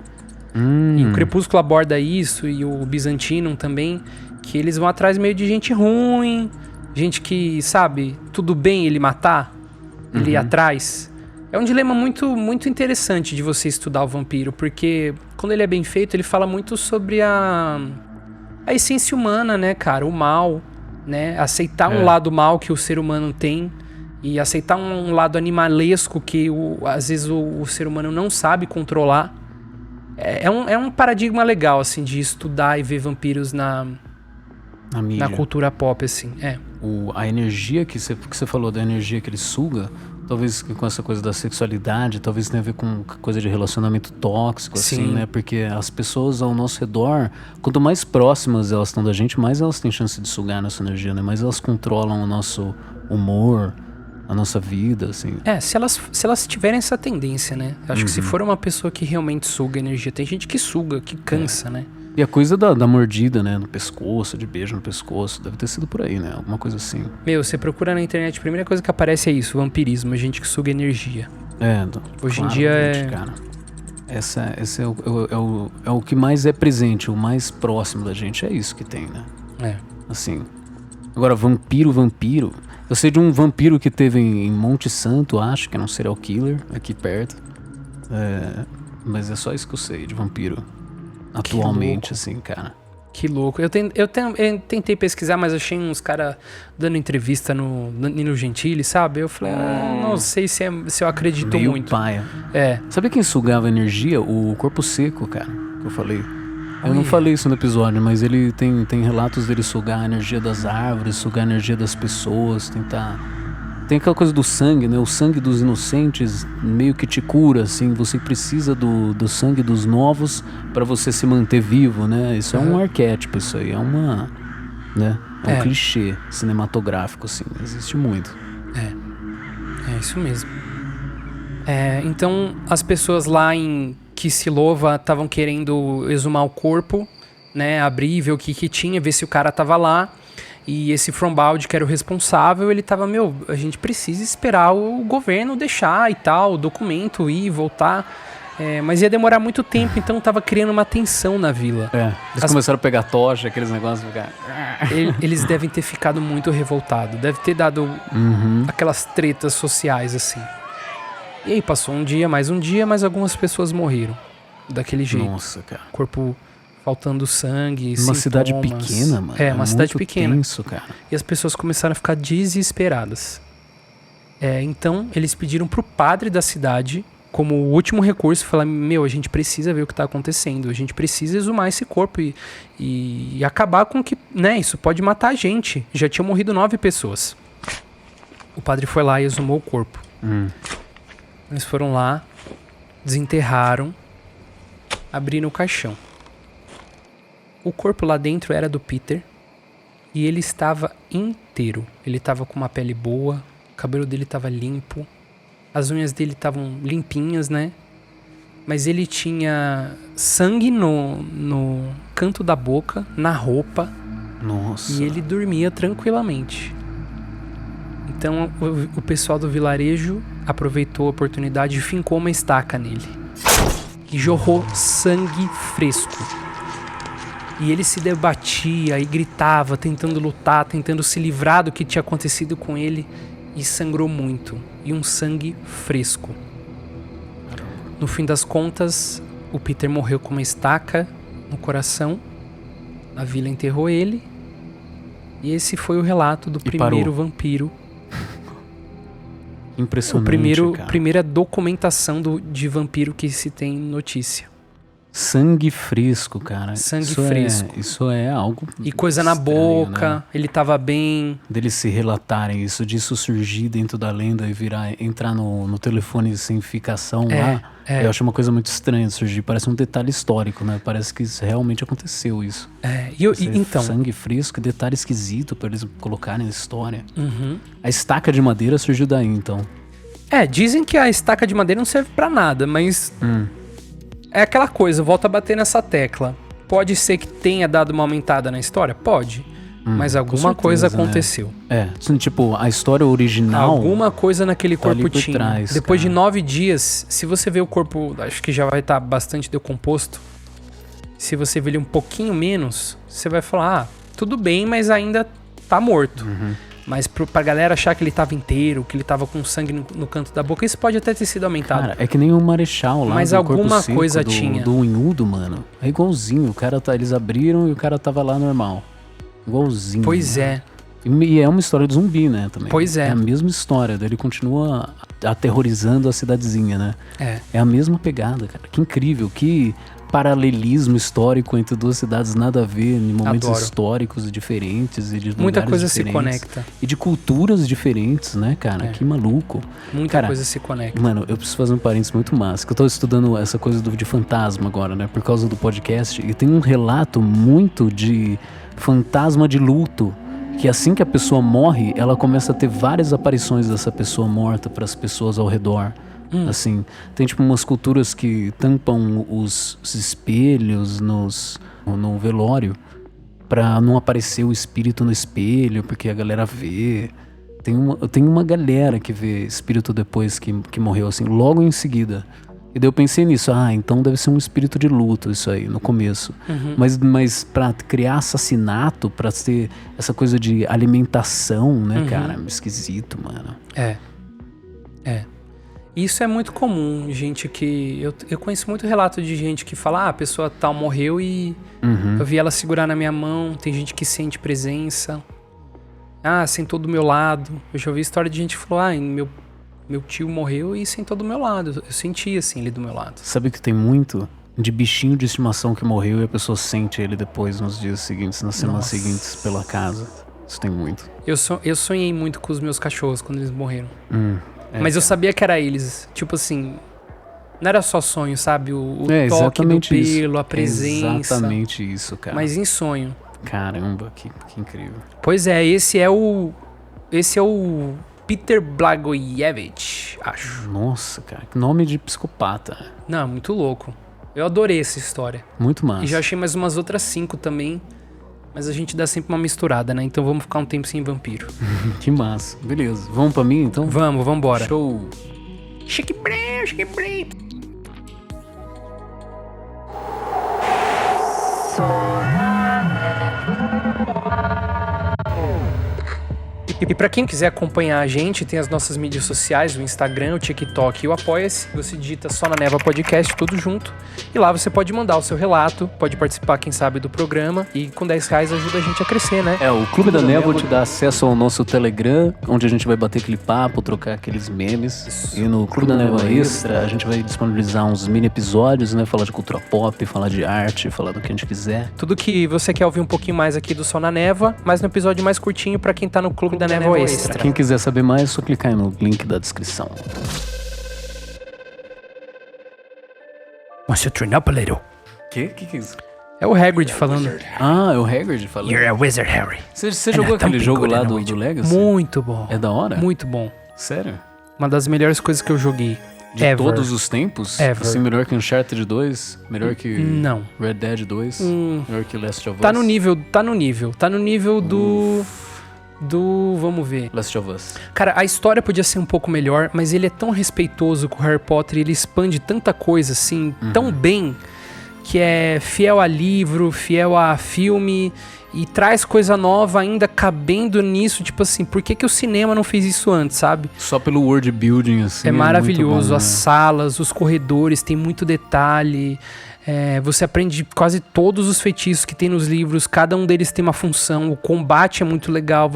E o Crepúsculo aborda isso, e o Byzantinum também, que eles vão atrás meio de gente ruim, gente que, sabe, tudo bem ele matar, ele ir atrás. É um dilema muito, muito interessante de você estudar o vampiro, porque quando ele é bem feito, ele fala muito sobre a essência humana, né, cara, o mal, né, aceitar um lado mal que o ser humano tem, e aceitar um lado animalesco que às vezes o ser humano não sabe controlar. É um paradigma legal, assim, de estudar e ver vampiros na cultura pop, assim. A energia que você falou, da energia que ele suga, talvez com essa coisa da sexualidade, talvez tenha a ver com coisa de relacionamento tóxico, assim, né? Porque as pessoas ao nosso redor, quanto mais próximas elas estão da gente, mais elas têm chance de sugar a nossa energia, né? Mais elas controlam o nosso humor, a nossa vida, assim. Se elas tiverem essa tendência, né? Eu acho que se for uma pessoa que realmente suga energia, tem gente que suga, que cansa, né? E a coisa da mordida, né? No pescoço, de beijo no pescoço, deve ter sido por aí, né? Alguma coisa assim. Você procura na internet, a primeira coisa que aparece é isso, vampirismo, gente que suga energia. Hoje em dia cara. Esse é o que mais é presente, o mais próximo da gente, é isso que tem, né? Assim. Agora, vampiro... Eu sei de um vampiro que teve em Monte Santo, acho que era um serial killer, aqui perto. Mas é só isso que eu sei de vampiro. Atualmente, assim, cara. Que louco. Eu tentei pesquisar, mas achei uns caras dando entrevista no Nino Gentili, sabe? Eu falei, não sei se eu acredito meio muito. Paia. Sabe quem sugava energia? O Corpo Seco, cara, que eu falei. Eu não falei isso no episódio, mas ele tem relatos dele sugar a energia das árvores, sugar a energia das pessoas, tentar... Tem aquela coisa do sangue, né? O sangue dos inocentes meio que te cura, assim. Você precisa do sangue dos novos pra você se manter vivo, né? Isso é um arquétipo, isso aí é uma... né? É um clichê cinematográfico, assim. Existe muito. É isso mesmo. Então, as pessoas lá em Kislev estavam querendo exumar o corpo, né? Abrir, ver o que tinha, ver se o cara tava lá. E esse Frombald, que era o responsável, ele tava, a gente precisa esperar o governo deixar e tal, o documento ir, voltar. Mas ia demorar muito tempo, então tava criando uma tensão na vila. Eles começaram a pegar tocha, aqueles negócios. Eles devem ter ficado muito revoltados. Deve ter dado aquelas tretas sociais, assim. E aí passou um dia, mais algumas pessoas morreram. daquele jeito. Nossa, cara. Corpo faltando sangue, Uma cidade sintomas. pequena, mano. É, uma cidade muito pequena. Tenso, cara. E as pessoas começaram a ficar desesperadas. Então, eles pediram pro padre da cidade, como último recurso, falar: a gente precisa ver o que tá acontecendo. A gente precisa exumar esse corpo e acabar com que, né, isso pode matar a gente. Já tinham morrido 9 pessoas. O padre foi lá e exumou o corpo. Eles foram lá, desenterraram, abriram o caixão. O corpo lá dentro era do Peter e ele estava inteiro. Ele estava com uma pele boa, o cabelo dele estava limpo, as unhas dele estavam limpinhas, né? Mas ele tinha sangue no canto da boca, na roupa. Nossa. E ele dormia tranquilamente. Então o pessoal do vilarejo aproveitou a oportunidade e fincou uma estaca nele. E jorrou sangue fresco. E ele se debatia e gritava, tentando lutar, tentando se livrar do que tinha acontecido com ele. E sangrou muito. E um sangue fresco. No fim das contas, o Peter morreu com uma estaca no coração. A vila enterrou ele. E esse foi o relato do primeiro vampiro. Impressionante, Primeira documentação de vampiro que se tem notícia. Sangue fresco, cara. Sangue fresco. Isso é algo E coisa na estranho, boca, né? ele tava bem. Deles se relatarem isso, disso surgir dentro da lenda e entrar no telefone sem ficação lá. Eu acho uma coisa muito estranha de surgir. Parece um detalhe histórico, né? Parece que realmente aconteceu isso. Então. Sangue fresco, detalhe esquisito pra eles colocarem na história. Uhum. A estaca de madeira surgiu daí, então. Dizem que a estaca de madeira não serve pra nada, mas... É aquela coisa, volta a bater nessa tecla. Pode ser que tenha dado uma aumentada na história? Pode. Mas alguma coisa aconteceu. Né? Tipo, a história original... Alguma coisa naquele corpo tinha. Trás, depois de 9 dias, se você vê o corpo, acho que já vai estar bastante decomposto. Se você vê ele um pouquinho menos, você vai falar, tudo bem, mas ainda tá morto. Mas pra galera achar que ele tava inteiro, que ele tava com sangue no canto da boca, isso pode até ter sido aumentado. Cara, é que nem o Marechal lá. Mas do alguma corpo seco coisa tinha. Do Unhudo, mano. É igualzinho. Eles abriram e o cara tava lá normal. Igualzinho. Pois é. E é uma história de zumbi, né, também. Pois é. É a mesma história. Ele continua aterrorizando a cidadezinha, né? É a mesma pegada, cara. Que incrível. Que paralelismo histórico entre duas cidades nada a ver, em momentos históricos diferentes e de muita coisa diferentes, se conecta. E de culturas diferentes, né, cara? Que maluco. Muita coisa se conecta. Mano, eu preciso fazer um parênteses muito massa, que eu tô estudando essa coisa de fantasma agora, né, por causa do podcast, e tem um relato muito de fantasma de luto, que assim que a pessoa morre, ela começa a ter várias aparições dessa pessoa morta para as pessoas ao redor. Assim, tem tipo umas culturas que tampam os espelhos no velório pra não aparecer o espírito no espelho, porque a galera vê. Tem uma galera que vê espírito depois que morreu, assim, logo em seguida. E daí eu pensei nisso, então deve ser um espírito de luto isso aí, no começo. Mas pra criar assassinato, pra ter essa coisa de alimentação, né, cara? Esquisito, mano. É. Isso é muito comum, gente que... Eu conheço muito relato de gente que fala, a pessoa tal morreu e eu vi ela segurar na minha mão. Tem gente que sente presença. Sentou do meu lado. Eu já ouvi história de gente que falou, meu tio morreu e sentou do meu lado. Eu senti, assim, ele do meu lado. Sabe que tem muito de bichinho de estimação que morreu e a pessoa sente ele depois nos dias seguintes, nas semanas seguintes pela casa. Isso tem muito. Eu sonhei muito com os meus cachorros quando eles morreram. Mas eu sabia que era eles. Tipo assim, não era só sonho, sabe? O toque do pelo, a presença. Exatamente isso, cara. Mas em sonho. Caramba, que incrível. Pois é, esse é o Peter Blagojevich, acho. Nossa, cara, que nome de psicopata. Não, muito louco. Eu adorei essa história. Muito massa. E já achei mais umas outras 5 também. Mas a gente dá sempre uma misturada, né? Então vamos ficar um tempo sem vampiro. Que massa. Beleza. Vamos pra mim, então? Vamos embora. Show. Chique break. E pra quem quiser acompanhar a gente, tem as nossas mídias sociais, o Instagram, o TikTok e o Apoia-se. Você digita Só na Neva Podcast, tudo junto. E lá você pode mandar o seu relato, pode participar, quem sabe, do programa. E com R$10 ajuda a gente a crescer, né? O Clube da Névoa te dá acesso ao nosso Telegram, onde a gente vai bater aquele papo, trocar aqueles memes. Isso. E no Clube da Névoa Extra, a gente vai disponibilizar uns mini episódios, né? Falar de cultura pop, falar de arte, falar do que a gente quiser. Tudo que você quer ouvir um pouquinho mais aqui do Só na Neva, mas no episódio mais curtinho pra quem tá no Clube da Névoa Extra. Quem quiser saber mais, é só clicar aí no link da descrição. Wants to train up a little. Que é isso? É o Hagrid falando. É o Hagrid falando. You're a wizard, Harry. Você jogou aquele jogo lá do Legacy? Muito bom. É da hora? Muito bom. Sério? Uma das melhores coisas que eu joguei. De todos os tempos? Ever. Assim, melhor que Uncharted 2? Melhor que Não. Red Dead 2? Melhor que Last of Us? Tá no nível do... Vamos ver. Last of Us. Cara, a história podia ser um pouco melhor, mas ele é tão respeitoso com o Harry Potter e ele expande tanta coisa, assim, tão bem, que é fiel a livro, fiel a filme e traz coisa nova ainda cabendo nisso, tipo assim, por que o cinema não fez isso antes, sabe? Só pelo world building, assim. É maravilhoso, muito bom, as salas, os corredores, tem muito detalhe. Você aprende quase todos os feitiços que tem nos livros, cada um deles tem uma função, o combate é muito legal,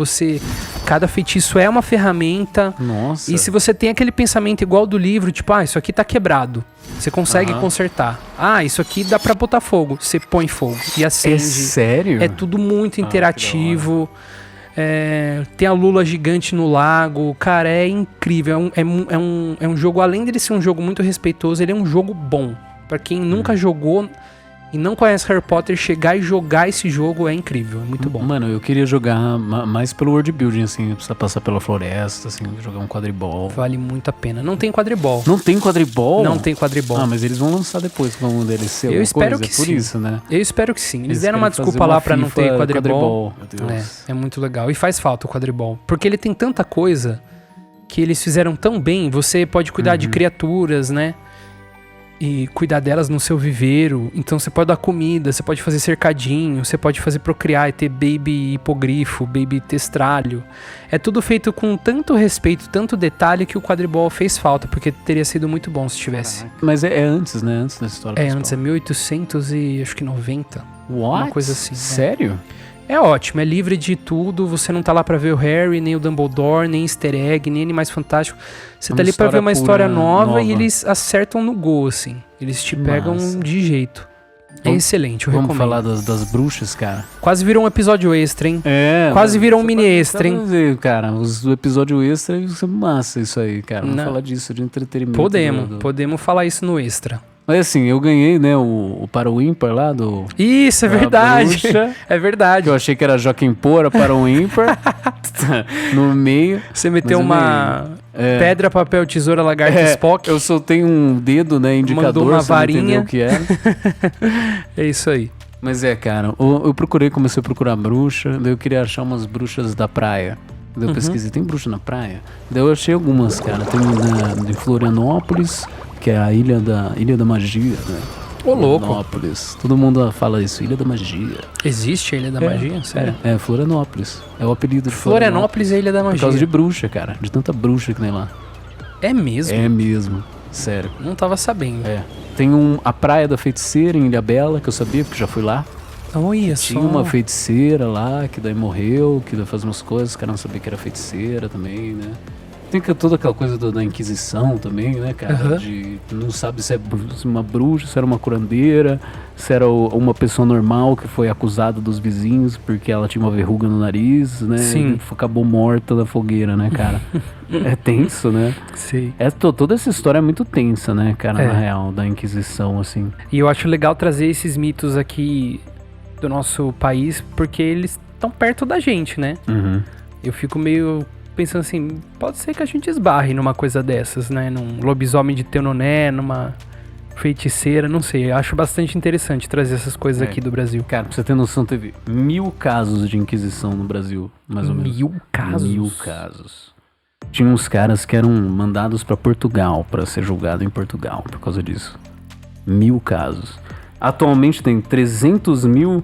cada feitiço é uma ferramenta. Nossa. E se você tem aquele pensamento igual do livro, tipo, isso aqui tá quebrado, você consegue consertar. Isso aqui dá pra botar fogo, você põe fogo e acende. É sério? É tudo muito interativo. Tem a lula gigante no lago. Cara, é incrível. É um jogo, além dele ser um jogo muito respeitoso, ele é um jogo bom. Pra quem nunca jogou e não conhece Harry Potter, chegar e jogar esse jogo é incrível, é muito bom. Mano, eu queria jogar mais pelo world building, assim, precisa passar pela floresta, assim, jogar um quadribol. Vale muito a pena. Não tem quadribol. Não tem quadribol? Não tem quadribol. Mas eles vão lançar depois com um DLC. Eu espero que sim. Por isso, né? Eu espero que sim. Eles deram uma desculpa lá pra não ter quadribol. Meu Deus. É muito legal. E faz falta o quadribol. Porque ele tem tanta coisa que eles fizeram tão bem. Você pode cuidar de criaturas, né? E cuidar delas no seu viveiro. Então você pode dar comida, você pode fazer cercadinho, você pode fazer procriar e ter baby hipogrifo, baby testralho. É tudo feito com tanto respeito, tanto detalhe que o quadribol fez falta, porque teria sido muito bom se tivesse. Caraca. Mas é antes, né? Antes da história principal. Antes, é 1890. What? Uma coisa assim. Sério? É ótimo, é livre de tudo, você não tá lá pra ver o Harry, nem o Dumbledore, nem easter egg, nem Animais Fantásticos. Você tá ali pra ver uma história nova e eles acertam no gol, assim. Eles te pegam de jeito. É excelente, eu recomendo. Vamos falar das bruxas, cara? Quase virou um episódio extra, hein? Quase virou um mini extra, hein? Ver, cara, o episódio extra é massa isso aí, cara. Vamos falar disso, de entretenimento. Podemos falar isso no extra. Mas assim, eu ganhei, né, o para o ímpar lá do... Isso, é verdade. Bruxa, é verdade. Eu achei que era Joaquim Pora para o ímpar. No meio. Você meteu uma pedra, papel, tesoura, lagarto, Spock. Eu soltei um dedo, né, indicador. Mandou uma varinha. O que era. É isso aí. Mas cara, eu comecei a procurar bruxa, daí eu queria achar umas bruxas da praia. Daí eu pesquisei, tem bruxa na praia? Daí eu achei algumas, cara. Tem de Florianópolis, que é a Ilha da Magia, né? Ô, louco. Florianópolis. Todo mundo fala isso, Ilha da Magia. Existe a Ilha da Magia? Sério? Florianópolis. É o apelido de Florianópolis é a Ilha da Magia. Por causa de bruxa, cara. De tanta bruxa que tem lá. É mesmo? É mesmo. Sério. Não tava sabendo. Tem a Praia da Feiticeira em Ilhabela, que eu sabia, porque já fui lá. Olha Tinha uma feiticeira lá, que daí morreu, que daí faz umas coisas, os caras não sabiam que era feiticeira também, né? Tem toda aquela coisa da Inquisição também, né, cara? De não sabe se é uma bruxa, se era uma curandeira, se era uma pessoa normal que foi acusada dos vizinhos porque ela tinha uma verruga no nariz, né? Sim. E acabou morta da fogueira, né, cara? É tenso, né? Sim. Toda essa história é muito tensa, né, cara, na real, da Inquisição, assim. E eu acho legal trazer esses mitos aqui do nosso país, porque eles estão perto da gente, né? Eu fico meio pensando assim, pode ser que a gente esbarre numa coisa dessas, né? Num lobisomem de Tenoné, numa feiticeira, não sei. Eu acho bastante interessante trazer essas coisas aqui do Brasil. Cara, pra você ter noção, teve 1000 casos de Inquisição no Brasil, mais ou menos. 1000 casos? 1000 casos. Tinha uns caras que eram mandados pra Portugal, pra ser julgado em Portugal, por causa disso. 1000 casos. Atualmente tem 300 mil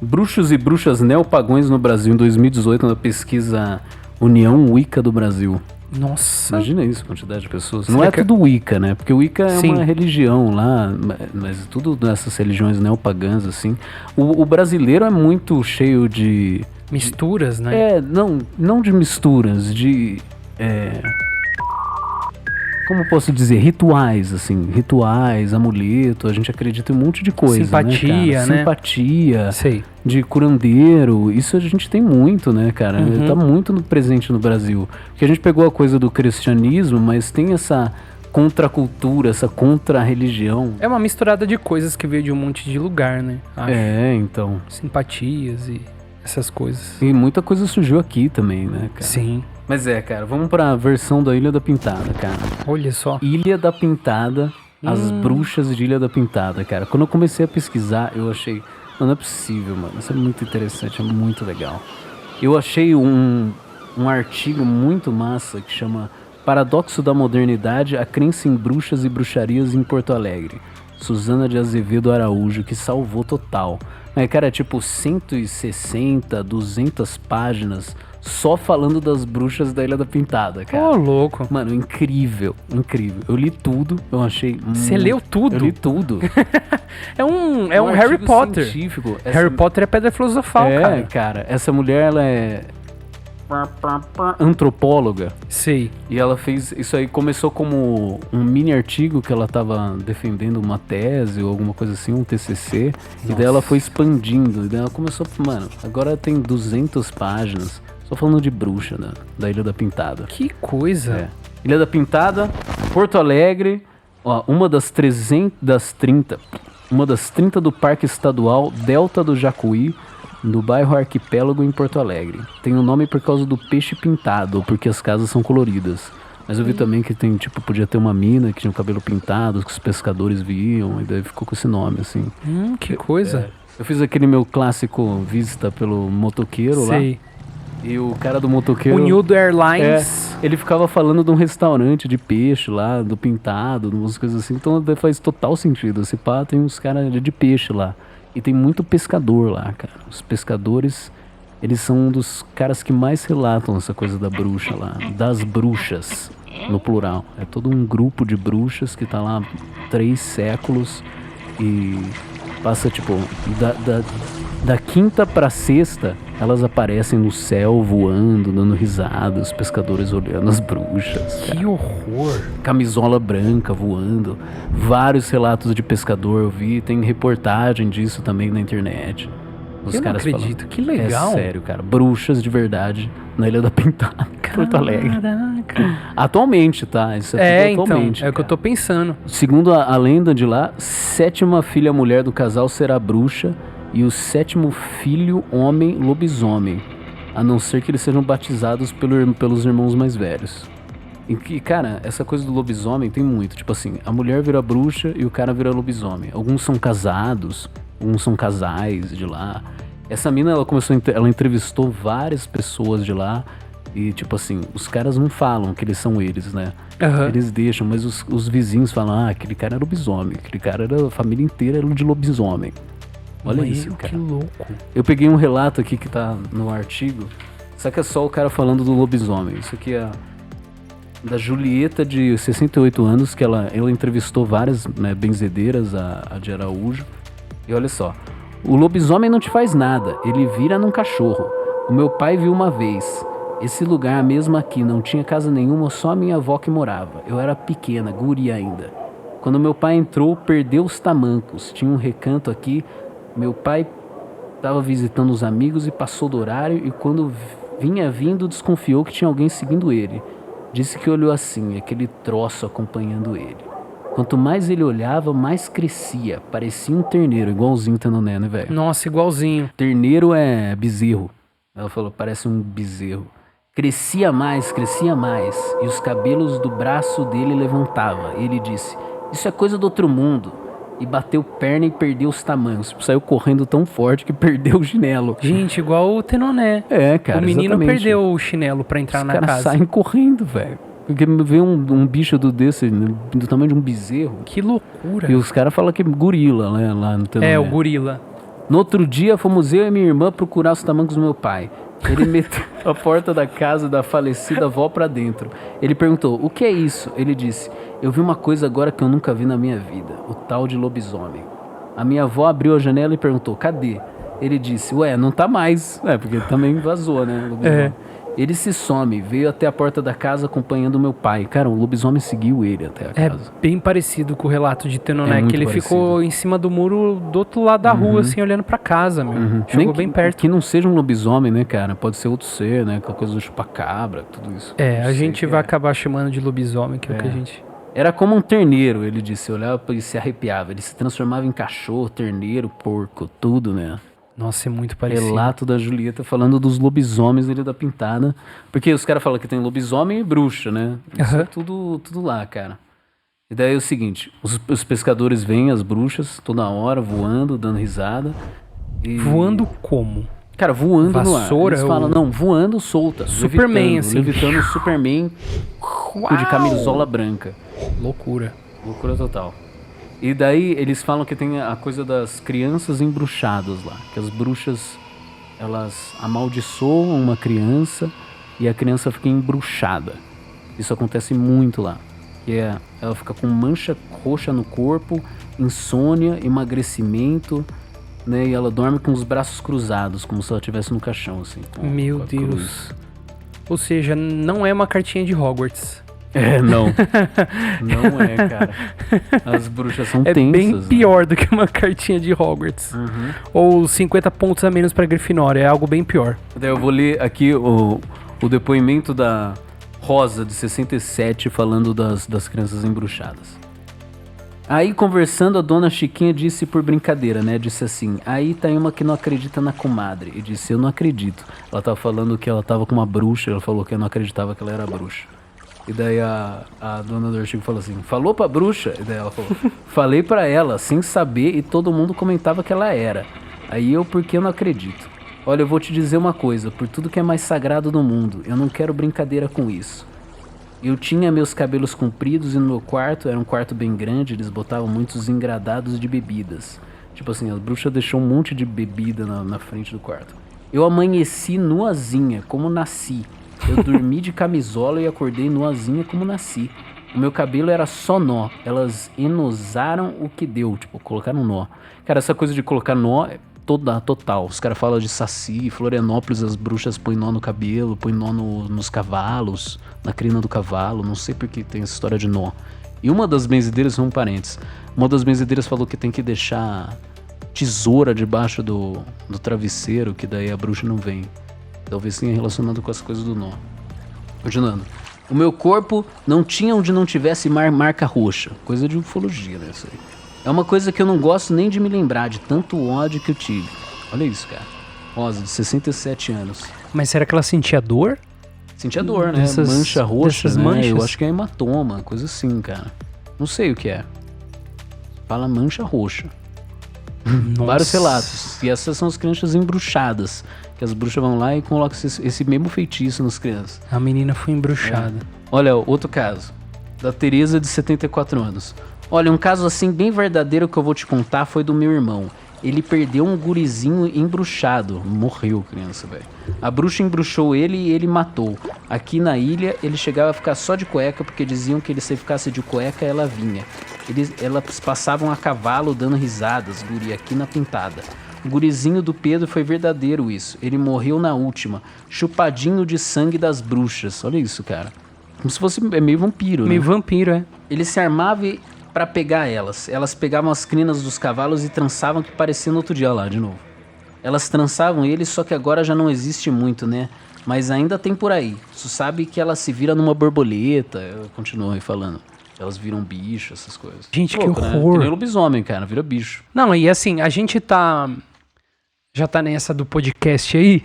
bruxos e bruxas neopagões no Brasil. Em 2018, na pesquisa União Wicca do Brasil. Nossa. Imagina isso, quantidade de pessoas. Será Não é que- tudo Wicca, né? Porque o Wicca é Sim. uma religião lá, mas tudo dessas religiões neopagãs, assim. O brasileiro é muito cheio de... Misturas, né? não de misturas, de... como posso dizer? Rituais, assim. Rituais, amuleto, a gente acredita em um monte de coisa, Simpatia, né, cara? né? Simpatia, Sei. de curandeiro, isso a gente tem muito, né, cara? Uhum. Tá muito presente no Brasil. Porque a gente pegou a coisa do cristianismo, mas tem essa contracultura, essa contra-religião. É uma misturada de coisas que veio de um monte de lugar, né? Acho. Então. Simpatias e essas coisas. E muita coisa surgiu aqui também, né, cara? Sim. Mas cara, vamos pra versão da Ilha da Pintada, cara. Olha só. Ilha da Pintada, as bruxas de Ilha da Pintada, cara. Quando eu comecei a pesquisar, eu achei... Não é possível, mano. Isso é muito interessante, é muito legal. Eu achei um artigo muito massa que chama Paradoxo da Modernidade, a crença em bruxas e bruxarias em Porto Alegre. Suzana de Azevedo Araújo, que salvou total. Mas, cara, é tipo 160, 200 páginas só falando das bruxas da Ilha da Pintada, cara. Ô, louco. Mano, incrível, incrível. Eu li tudo, eu achei... Você leu tudo? Eu li tudo. É um Harry artigo Potter. científico. Harry Potter é pedra filosofal, cara. Essa mulher, ela é antropóloga. Sei. E ela fez... Isso aí começou como um mini artigo que ela tava defendendo uma tese ou alguma coisa assim, um TCC. E daí ela foi expandindo. E daí ela começou... Mano, agora tem 200 páginas. Só falando de bruxa, né? Da Ilha da Pintada. Que coisa. Ilha da Pintada, Porto Alegre, ó, uma das 30 do Parque Estadual Delta do Jacuí, no bairro Arquipélago, em Porto Alegre. Tem o nome por causa do peixe pintado, porque as casas são coloridas. Mas eu vi também que tem, tipo, podia ter uma mina que tinha o cabelo pintado, que os pescadores viam, e daí ficou com esse nome, assim. Que coisa. Eu fiz aquele meu clássico visita pelo motoqueiro lá. Sei. E o cara do motoqueiro... O Nildo Airlines. ele ficava falando de um restaurante de peixe lá, do pintado, umas coisas assim. Então faz total sentido. Esse pá tem uns caras de peixe lá. E tem muito pescador lá, cara. Os pescadores, eles são um dos caras que mais relatam essa coisa da bruxa lá. Das bruxas, no plural. É todo um grupo de bruxas que tá lá há 3 séculos e passa, tipo, da quinta pra sexta, elas aparecem no céu voando, dando risada, os pescadores olhando as bruxas. Que horror. Camisola branca voando. Vários relatos de pescador eu vi, tem reportagem disso também na internet. Os Eu não caras acredito, falam, que legal. É sério, cara. Bruxas de verdade na Ilha da Pintada, Porto Alegre. Caraca. Atualmente, tá? Isso é tudo atualmente. Então, é o que eu tô pensando. Segundo a lenda de lá, 7ª filha mulher do casal será bruxa e o 7º filho homem lobisomem, a não ser que eles sejam batizados pelos irmãos mais velhos. E que, cara, essa coisa do lobisomem tem muito, tipo assim, a mulher vira bruxa e o cara vira lobisomem. Alguns são casados, alguns são casais de lá. Essa mina, ela entrevistou várias pessoas de lá e, tipo assim, os caras não falam que eles são eles, né? Aham. Eles deixam, mas os vizinhos falam, aquele cara era lobisomem, aquele cara era, a família inteira era de lobisomem. Olha isso, Meu, cara. que louco. Eu peguei um relato aqui que tá no artigo, só que é só o cara falando do lobisomem. Isso aqui é da Julieta, de 68 anos, que ela entrevistou várias, né, benzedeiras, a de Araújo. E olha só, o lobisomem não te faz nada, ele vira num cachorro. O meu pai viu uma vez. Esse lugar mesmo aqui não tinha casa nenhuma, só a minha avó que morava. Eu era pequena, guri ainda. Quando meu pai entrou, perdeu os tamancos. Tinha um recanto aqui. Meu pai estava visitando os amigos e passou do horário, e quando vinha vindo, desconfiou que tinha alguém seguindo ele. Disse que olhou assim, aquele troço acompanhando ele. Quanto mais ele olhava, mais crescia. Parecia um terneiro, igualzinho Tenoné, né, velho? Nossa, igualzinho. Terneiro é bezerro. Ela falou, parece um bezerro. Crescia mais, e os cabelos do braço dele levantava. Ele disse, isso é coisa do outro mundo. E bateu perna e perdeu os tamancos. Saiu correndo tão forte que perdeu o chinelo. Gente, igual o Tenoné. É, cara, O menino exatamente. perdeu o chinelo pra entrar Os na caras casa. saem correndo, velho. Porque vê um bicho desse, né, do tamanho de um bezerro. Que loucura. E os caras falam que é gorila, né, lá no Tenoné. É, o gorila. No outro dia, fomos eu e minha irmã procurar os tamancos do meu pai. Ele meteu a porta da casa da falecida avó pra dentro. Ele perguntou, o que é isso? Ele disse, eu vi uma coisa agora que eu nunca vi na minha vida, o tal de lobisomem. A minha avó abriu a janela e perguntou, cadê? Ele disse, ué, não tá mais. Porque também vazou, né? Lobisomem. Ele se some, veio até a porta da casa acompanhando meu pai. Cara, o lobisomem seguiu ele até a casa. É bem parecido com o relato de Tenonek, que ele parecido. Ficou em cima do muro do outro lado da rua, assim, olhando pra casa, meu. Chegou bem perto. Que não seja um lobisomem, né, cara? Pode ser outro ser, né? Aquela coisa do chupacabra, tudo isso. A gente vai acabar chamando de lobisomem, que é o que a gente... Era como um terneiro, ele disse. Olhava e se arrepiava. Ele se transformava em cachorro, terneiro, porco, tudo, né? Nossa, é muito parecido. Relato da Julieta falando dos lobisomens ali da Pintada. Porque os caras falam que tem lobisomem e bruxa, né? Isso é tudo lá, cara. E daí é o seguinte, os pescadores veem as bruxas toda hora, voando, dando risada. Voando como? Cara, voando Vassoura, no ar. Eles falam, não, voando solta. Superman, assim. Levitando o Superman de camisola branca. Loucura. Loucura total. E daí eles falam que tem a coisa das crianças embruxadas lá. Que as bruxas, elas amaldiçoam uma criança e a criança fica embruxada. Isso acontece muito lá. Ela fica com mancha roxa no corpo, insônia, emagrecimento, né? E ela dorme com os braços cruzados, como se ela estivesse no caixão, assim. Meu Deus. Ou seja, não é uma cartinha de Hogwarts. Não. Não é, cara. As bruxas são tensas. É bem pior do que uma cartinha de Hogwarts. Ou 50 pontos a menos pra Grifinória. É algo bem pior. Daí eu vou ler aqui o depoimento da Rosa, de 67, falando das crianças embruxadas. Aí, conversando, a dona Chiquinha disse por brincadeira, né? Disse assim, aí tá uma que não acredita na comadre. E disse, eu não acredito. Ela tava falando que ela tava com uma bruxa. Ela falou que eu não acreditava que ela era bruxa. E daí a dona Dorchico falou assim, falou pra bruxa? E daí ela falou, falei pra ela, sem saber, e todo mundo comentava que ela era. Aí porque eu não acredito. Olha, eu vou te dizer uma coisa, por tudo que é mais sagrado no mundo, eu não quero brincadeira com isso. Eu tinha meus cabelos compridos e no meu quarto, era um quarto bem grande, eles botavam muitos engradados de bebidas. Tipo assim, a bruxa deixou um monte de bebida na frente do quarto. Eu amanheci nuazinha, como nasci. Eu dormi de camisola e acordei nuazinha como nasci. O meu cabelo era só nó. Elas enosaram o que deu. Tipo, colocaram nó. Cara, essa coisa de colocar nó é total. Os caras falam de Saci, Florianópolis, as bruxas põem nó no cabelo, põem nó nos cavalos, na crina do cavalo. Não sei porque tem essa história de nó. E uma das benzedeiras, um parênteses, uma das benzedeiras falou que tem que deixar tesoura debaixo do travesseiro, que daí a bruxa não vem. Talvez tenha relacionado com as coisas do nó. Continuando. O meu corpo não tinha onde não tivesse marca roxa. Coisa de ufologia, né? Isso aí. É uma coisa que eu não gosto nem de me lembrar, de tanto ódio que eu tive. Olha isso, cara. Rosa, de 67 anos. Mas será que ela sentia dor? Sentia dor, né? Mancha roxa, né? Manchas? Eu acho que é hematoma, coisa assim, cara. Não sei o que é. Fala mancha roxa. Vários relatos. E essas são as crianças embruxadas. Que as bruxas vão lá e colocam esse mesmo feitiço nas crianças. A menina foi embruxada. Olha, outro caso. Da Tereza, de 74 anos. Olha, um caso assim bem verdadeiro que eu vou te contar foi do meu irmão. Ele perdeu um gurizinho embruxado. Morreu, criança, velho. A bruxa embruxou ele e ele matou. Aqui na ilha, ele chegava a ficar só de cueca, porque diziam que ele se ficasse de cueca, ela vinha. Elas passavam a cavalo dando risadas, guri, aqui na Pintada. O gurizinho do Pedro foi verdadeiro isso. Ele morreu na última, chupadinho de sangue das bruxas. Olha isso, cara. Como se fosse meio vampiro, né? Meio vampiro, é. Ele se armava pra pegar elas. Elas pegavam as crinas dos cavalos e trançavam, que parecia no outro dia lá, de novo. Elas trançavam ele, só que agora já não existe muito, né? Mas ainda tem por aí. Tu sabe que ela se vira numa borboleta. Eu continuo aí falando. Elas viram bicho, essas coisas. Gente, louco, que horror. Né? Que nem lobisomem, cara. Vira bicho. Não, e assim, a gente já tá nessa do podcast aí.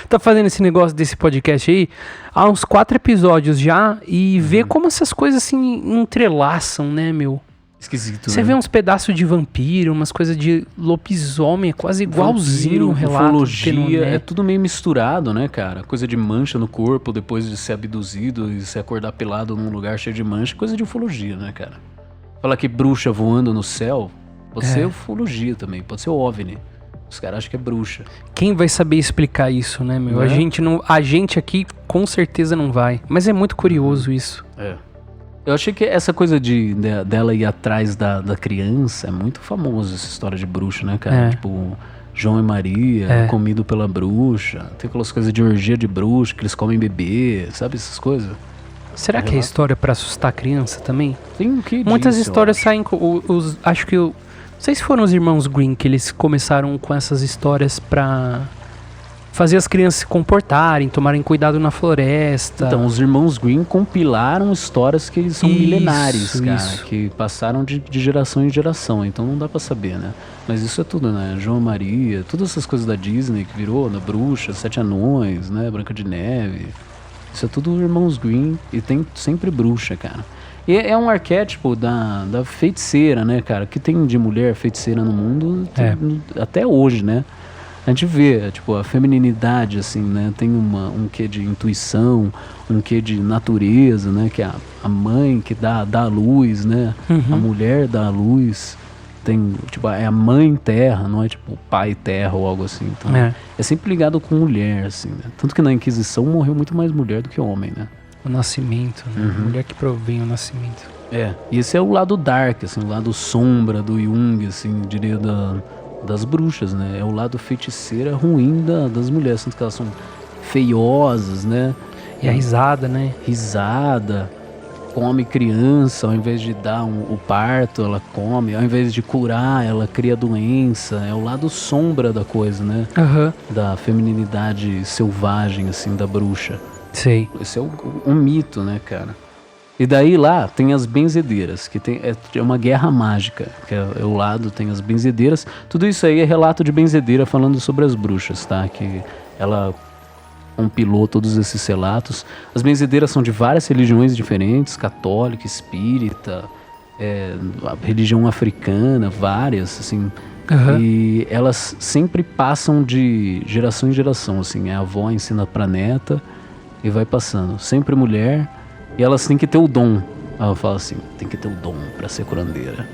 Tá fazendo esse negócio desse podcast aí há uns 4 episódios já. E vê como essas coisas assim entrelaçam, né, meu? Esquisito, Você vê uns pedaços de vampiro, umas coisas de lobisomem, é quase igualzinho o relato. Ufologia, é tudo meio misturado, né, cara? Coisa de mancha no corpo depois de ser abduzido e se acordar pelado num lugar cheio de mancha. Coisa de ufologia, né, cara? Falar que bruxa voando no céu, pode ser ufologia também, pode ser OVNI. Os caras acham que é bruxa. Quem vai saber explicar isso, né, meu? Né? A gente aqui com certeza não vai. Mas é muito curioso isso. É. Eu achei que essa coisa dela ir atrás da criança é muito famoso, essa história de bruxa, né, cara? É. Tipo, João e Maria, comido pela bruxa. Tem aquelas coisas de orgia de bruxa, que eles comem bebê, sabe essas coisas? Será que é história pra assustar a criança também? Tem o que Muitas disso, histórias eu saem com acho que não sei se foram os irmãos Green que eles começaram com essas histórias pra fazer as crianças se comportarem, tomarem cuidado na floresta. Então, os irmãos Green compilaram histórias que são Isso, milenares, cara. isso. Que passaram de geração em geração, então não dá pra saber, né? Mas isso é tudo, né? João e Maria, todas essas coisas da Disney que virou, da Bruxa, Sete Anões, né? Branca de Neve. Isso é tudo irmãos Green e tem sempre bruxa, cara. E é um arquétipo da feiticeira, né, cara? Que tem de mulher feiticeira no mundo até hoje, né? A gente vê, tipo, a femininidade, assim, né? Tem um quê de intuição, um quê de natureza, né? Que é a mãe que dá a luz, né? A mulher dá a luz. Tem, tipo, é a mãe terra, não é tipo o pai terra ou algo assim. Então, é sempre ligado com mulher, assim, né? Tanto que na Inquisição morreu muito mais mulher do que homem, né? O nascimento, né? A mulher que provém o nascimento. É, e esse é o lado dark, assim, o lado sombra do Jung, assim, diria das bruxas, né? É o lado feiticeira ruim das mulheres, tanto que elas são feiosas, né? E a risada, né? Risada, come criança, ao invés de dar o parto, ela come, ao invés de curar, ela cria doença. É o lado sombra da coisa, né? Da femininidade selvagem, assim, da bruxa. Sei. Esse é um mito, né, cara? E daí lá tem as benzedeiras, que é uma guerra mágica, que é o lado, tem as benzedeiras. Tudo isso aí é relato de benzedeira falando sobre as bruxas, tá? Que ela compilou todos esses relatos. As benzedeiras são de várias religiões diferentes, católica, espírita, religião africana, várias, assim. E elas sempre passam de geração em geração, assim. A avó ensina pra neta e vai passando. Sempre mulher. E elas têm que ter o dom. Ela fala assim, tem que ter o dom pra ser curandeira.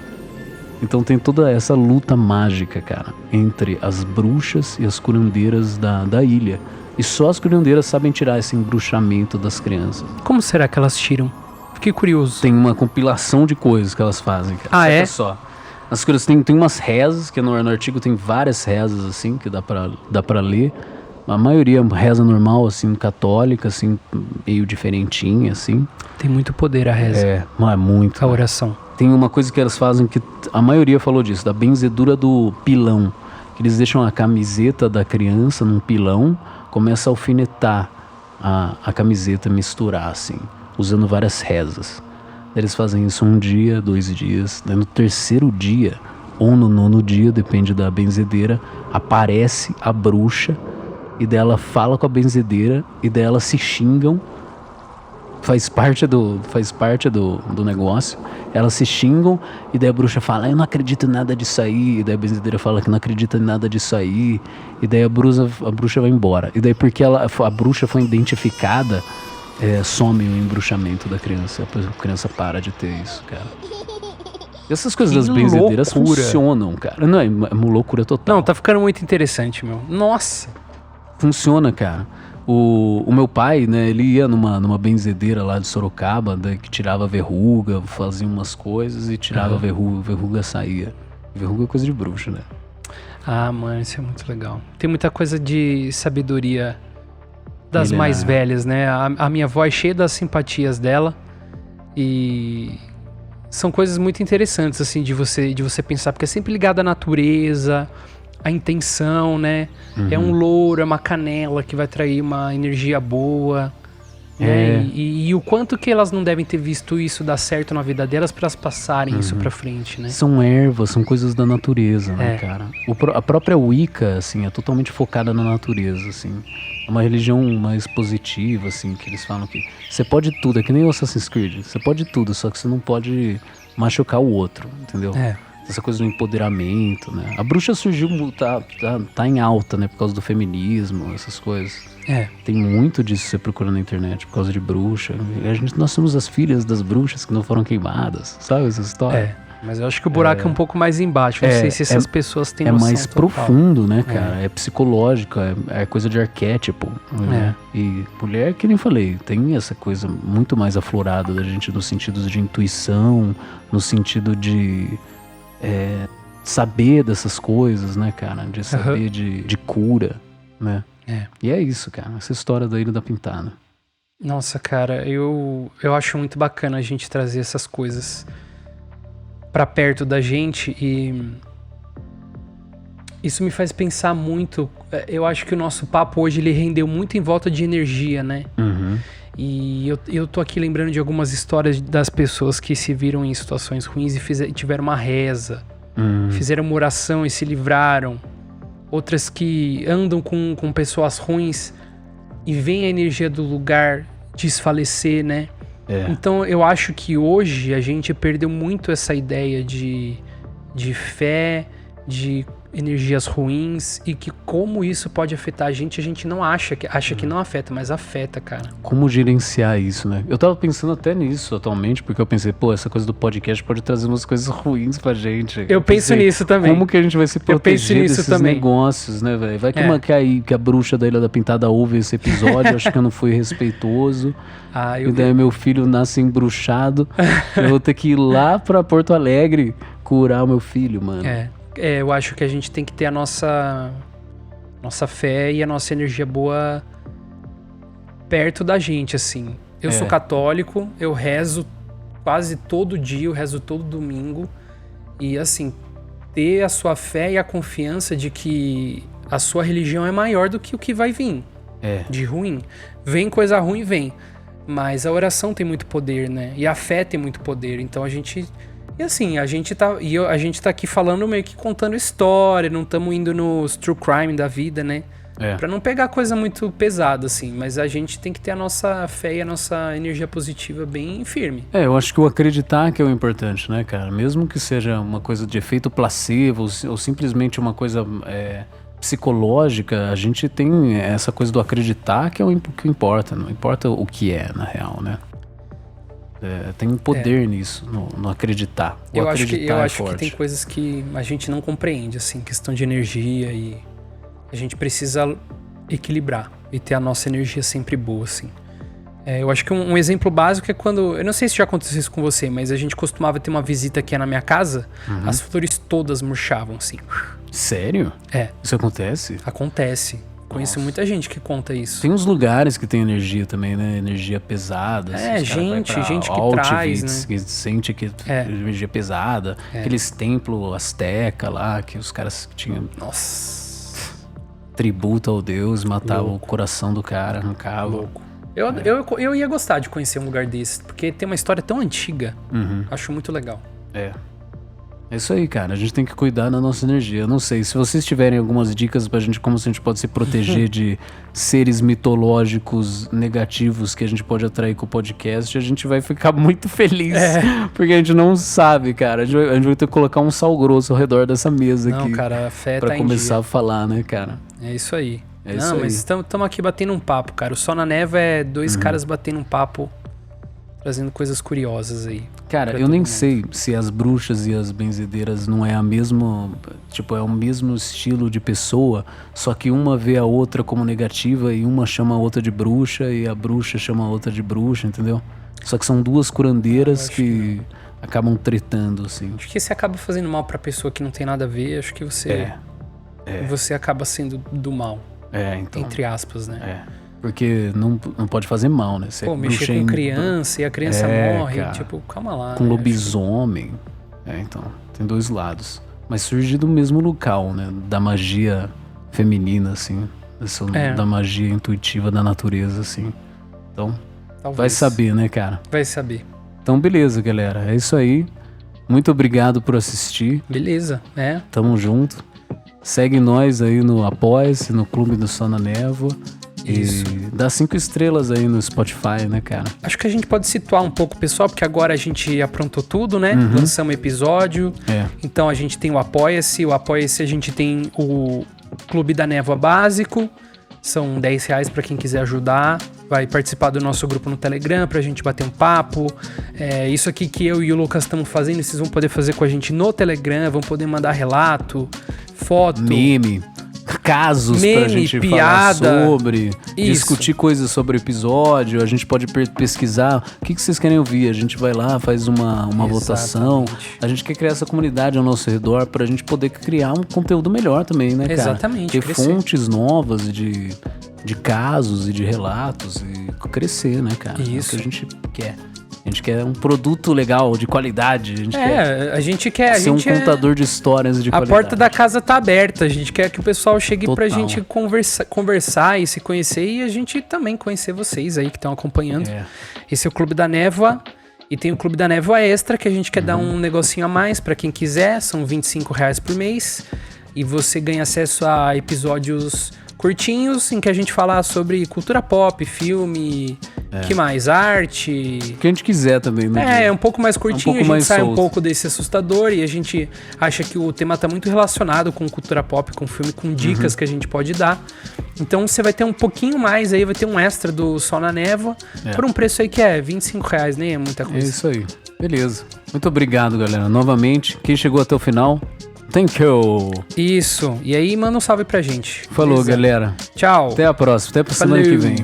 Então tem toda essa luta mágica, cara, entre as bruxas e as curandeiras da ilha. E só as curandeiras sabem tirar esse embruxamento das crianças. Como será que elas tiram? Fiquei curioso. Tem uma compilação de coisas que elas fazem, cara. Ah, é? Só. As coisas tem umas rezas, que no artigo tem várias rezas, assim, que dá pra ler. A maioria reza normal, assim, católica, assim, meio diferentinha, assim. Tem muito poder a reza. É muito. A oração. Tem uma coisa que elas fazem que a maioria falou disso, da benzedura do pilão. Que eles deixam a camiseta da criança num pilão, começa a alfinetar a camiseta, misturar, assim, usando várias rezas. Eles fazem isso 1 dia, 2 dias. Daí no 3º dia, ou no 9º dia, depende da benzedeira, aparece a bruxa. E daí ela fala com a benzedeira, e daí elas se xingam, faz parte do negócio, elas se xingam, e daí a bruxa fala, eu não acredito em nada disso aí, e daí a benzedeira fala que não acredita em nada disso aí, e daí a bruxa vai embora. E daí porque a bruxa foi identificada, some o embruxamento da criança, a criança para de ter isso, cara. E essas coisas das benzedeiras funcionam, cara. Não, é uma loucura total. Não, tá ficando muito interessante, meu. Nossa! Funciona, cara. O meu pai, né, ele ia numa benzedeira lá de Sorocaba, que tirava verruga, fazia umas coisas e tirava verruga saía. Verruga é coisa de bruxa, né? Ah, mano, isso é muito legal. Tem muita coisa de sabedoria das mais velhas, né? A minha avó é cheia das simpatias dela e são coisas muito interessantes, assim, de você pensar, porque é sempre ligado à natureza, a intenção, né? É um louro, é uma canela que vai trair uma energia boa. Né? E o quanto que elas não devem ter visto isso dar certo na vida delas para elas passarem isso pra frente, né? São ervas, são coisas da natureza, né, cara? A própria Wicca, assim, é totalmente focada na natureza, assim. É uma religião mais positiva, assim, que eles falam que você pode tudo, é que nem o Assassin's Creed. Você pode tudo, só que você não pode machucar o outro, entendeu? Essa coisa do empoderamento, né? A bruxa surgiu, tá em alta, né? Por causa do feminismo, essas coisas. Tem muito disso que você procura na internet, por causa de bruxa. Nós somos as filhas das bruxas que não foram queimadas, sabe essa história? Mas eu acho que o buraco é um pouco mais embaixo. Não sei se essas pessoas têm noção mais total. profundo, né, cara? É psicológico, é coisa de arquétipo. Né? E mulher, que nem falei, tem essa coisa muito mais aflorada da gente no sentido de intuição, no sentido de saber dessas coisas, né, cara? De saber de cura, né? E é isso, cara. Essa história da Ilha da Pintada. Nossa, cara, eu acho muito bacana a gente trazer essas coisas pra perto da gente e isso me faz pensar muito. Eu acho que o nosso papo hoje ele rendeu muito em volta de energia, né? E eu tô aqui lembrando de algumas histórias das pessoas que se viram em situações ruins e tiveram uma reza, fizeram uma oração e se livraram. Outras que andam com pessoas ruins e veem a energia do lugar desfalecer, né? Então eu acho que hoje a gente perdeu muito essa ideia de fé, de energias ruins e que como isso pode afetar a gente não acha que não afeta, mas afeta, cara. Como gerenciar isso, né? Eu tava pensando até nisso atualmente, porque eu pensei, essa coisa do podcast pode trazer umas coisas ruins pra gente. Eu penso nisso também. Como que a gente vai se proteger desses negócios, né, velho? Vai que a bruxa da Ilha da Pintada ouve esse episódio, acho que eu não fui respeitoso. E daí meu filho nasce embruxado, eu vou ter que ir lá pra Porto Alegre curar o meu filho, mano. Eu acho que a gente tem que ter a nossa fé e a nossa energia boa perto da gente, assim. Eu sou católico, eu rezo quase todo dia, eu rezo todo domingo. E, assim, ter a sua fé e a confiança de que a sua religião é maior do que o que vai vir. De ruim. Vem coisa ruim, vem. Mas a oração tem muito poder, né? E a fé tem muito poder. Então a gente... E assim, a gente tá aqui falando meio que contando história, não estamos indo nos true crime da vida, né? Pra não pegar coisa muito pesada, assim. Mas a gente tem que ter a nossa fé e a nossa energia positiva bem firme. Eu acho que o acreditar que é o importante, né, cara? Mesmo que seja uma coisa de efeito placebo ou simplesmente uma coisa psicológica, a gente tem essa coisa do acreditar que é o que importa. Não importa o que é, na real, né? Tem um poder nisso, no acreditar. Eu acho que tem coisas que a gente não compreende, assim, questão de energia, e a gente precisa equilibrar e ter a nossa energia sempre boa, assim. Eu acho que um exemplo básico é quando... Eu não sei se já aconteceu isso com você, mas a gente costumava ter uma visita aqui na minha casa, as flores todas murchavam, assim. Sério? Isso acontece? Acontece. Conheço muita gente que conta isso. Tem uns lugares que tem energia também, né? Energia pesada. Gente que traz, né? Que sente que energia pesada. Aqueles templos asteca lá, que os caras tinham... Nossa. Tributo ao deus, matava o coração do cara, arrancava. Louco. Eu ia gostar de conhecer um lugar desse, porque tem uma história tão antiga. Acho muito legal. É isso aí, cara. A gente tem que cuidar da nossa energia. Eu não sei, se vocês tiverem algumas dicas pra gente, como a gente pode se proteger de seres mitológicos negativos que a gente pode atrair com o podcast, a gente vai ficar muito feliz. Porque a gente não sabe, cara. A gente vai ter que colocar um sal grosso ao redor dessa mesa aqui. Não, cara, a fé pra tá começar a falar, né, cara? É isso aí. Isso aí. Mas estamos aqui batendo um papo, cara. O Só na Névoa é dois caras batendo um papo, trazendo coisas curiosas aí. Cara, eu nem sei se as bruxas e as benzedeiras não é a mesma... Tipo, é o mesmo estilo de pessoa, só que uma vê a outra como negativa e uma chama a outra de bruxa e a bruxa chama a outra de bruxa, entendeu? Só que são duas curandeiras que acabam tretando, assim. Acho que você acaba fazendo mal pra pessoa que não tem nada a ver, acho que você... Você acaba sendo do mal. Então... Entre aspas, né? Porque não pode fazer mal, né? Mexer com criança e a criança morre, cara. Tipo, calma lá. Com lobisomem. Então, tem dois lados. Mas surge do mesmo local, né? Da magia feminina, assim. Da magia intuitiva da natureza, assim. Então, vai saber, né, cara? Vai saber. Então, beleza, galera. É isso aí. Muito obrigado por assistir. Beleza, Tamo junto. Segue nós aí no Apoia-se, no Clube do Só na Névoa. Isso. E dá 5 estrelas aí no Spotify, né, cara? Acho que a gente pode situar um pouco, pessoal, porque agora a gente aprontou tudo, né? Lançamos episódio. Então a gente tem o Apoia-se. O Apoia-se a gente tem o Clube da Névoa Básico. São R$10 pra quem quiser ajudar. vai participar do nosso grupo no Telegram pra gente bater um papo. Isso aqui que eu e o Lucas estamos fazendo, vocês vão poder fazer com a gente no Telegram, vão poder mandar relato, foto, meme, casos pra gente piada, falar sobre, discutir coisas sobre o episódio, a gente pode pesquisar o que vocês querem ouvir, a gente vai lá, faz uma votação, a gente quer criar essa comunidade ao nosso redor pra gente poder criar um conteúdo melhor também, né, cara? Exatamente. Ter fontes novas de casos e de relatos e crescer, né, cara? Isso. É o que a gente quer. A gente quer um produto legal, de qualidade. A gente quer ser um contador de histórias de qualidade. A porta da casa tá aberta. A gente quer que o pessoal chegue pra gente conversar e se conhecer. E a gente também conhecer vocês aí que estão acompanhando. Esse é o Clube da Névoa. E tem o Clube da Névoa Extra, que a gente quer dar um negocinho a mais pra quem quiser. São R$25 por mês. E você ganha acesso a episódios curtinhos, em que a gente fala sobre cultura pop, filme, que mais? Arte. O que a gente quiser também, né? É um pouco mais curtinho, a gente sai solto. um pouco desse assustador e a gente acha que o tema tá muito relacionado com cultura pop, com filme, com dicas que a gente pode dar. Então você vai ter um pouquinho mais aí, vai ter um extra do Sol na Névoa, por um preço aí que é R$25, nem é muita coisa. É isso aí. Beleza. Muito obrigado, galera. Novamente, quem chegou até o final, thank you. Isso. E aí, manda um salve pra gente. Falou, beleza? Galera. Tchau. Até a próxima. Até pra semana que vem.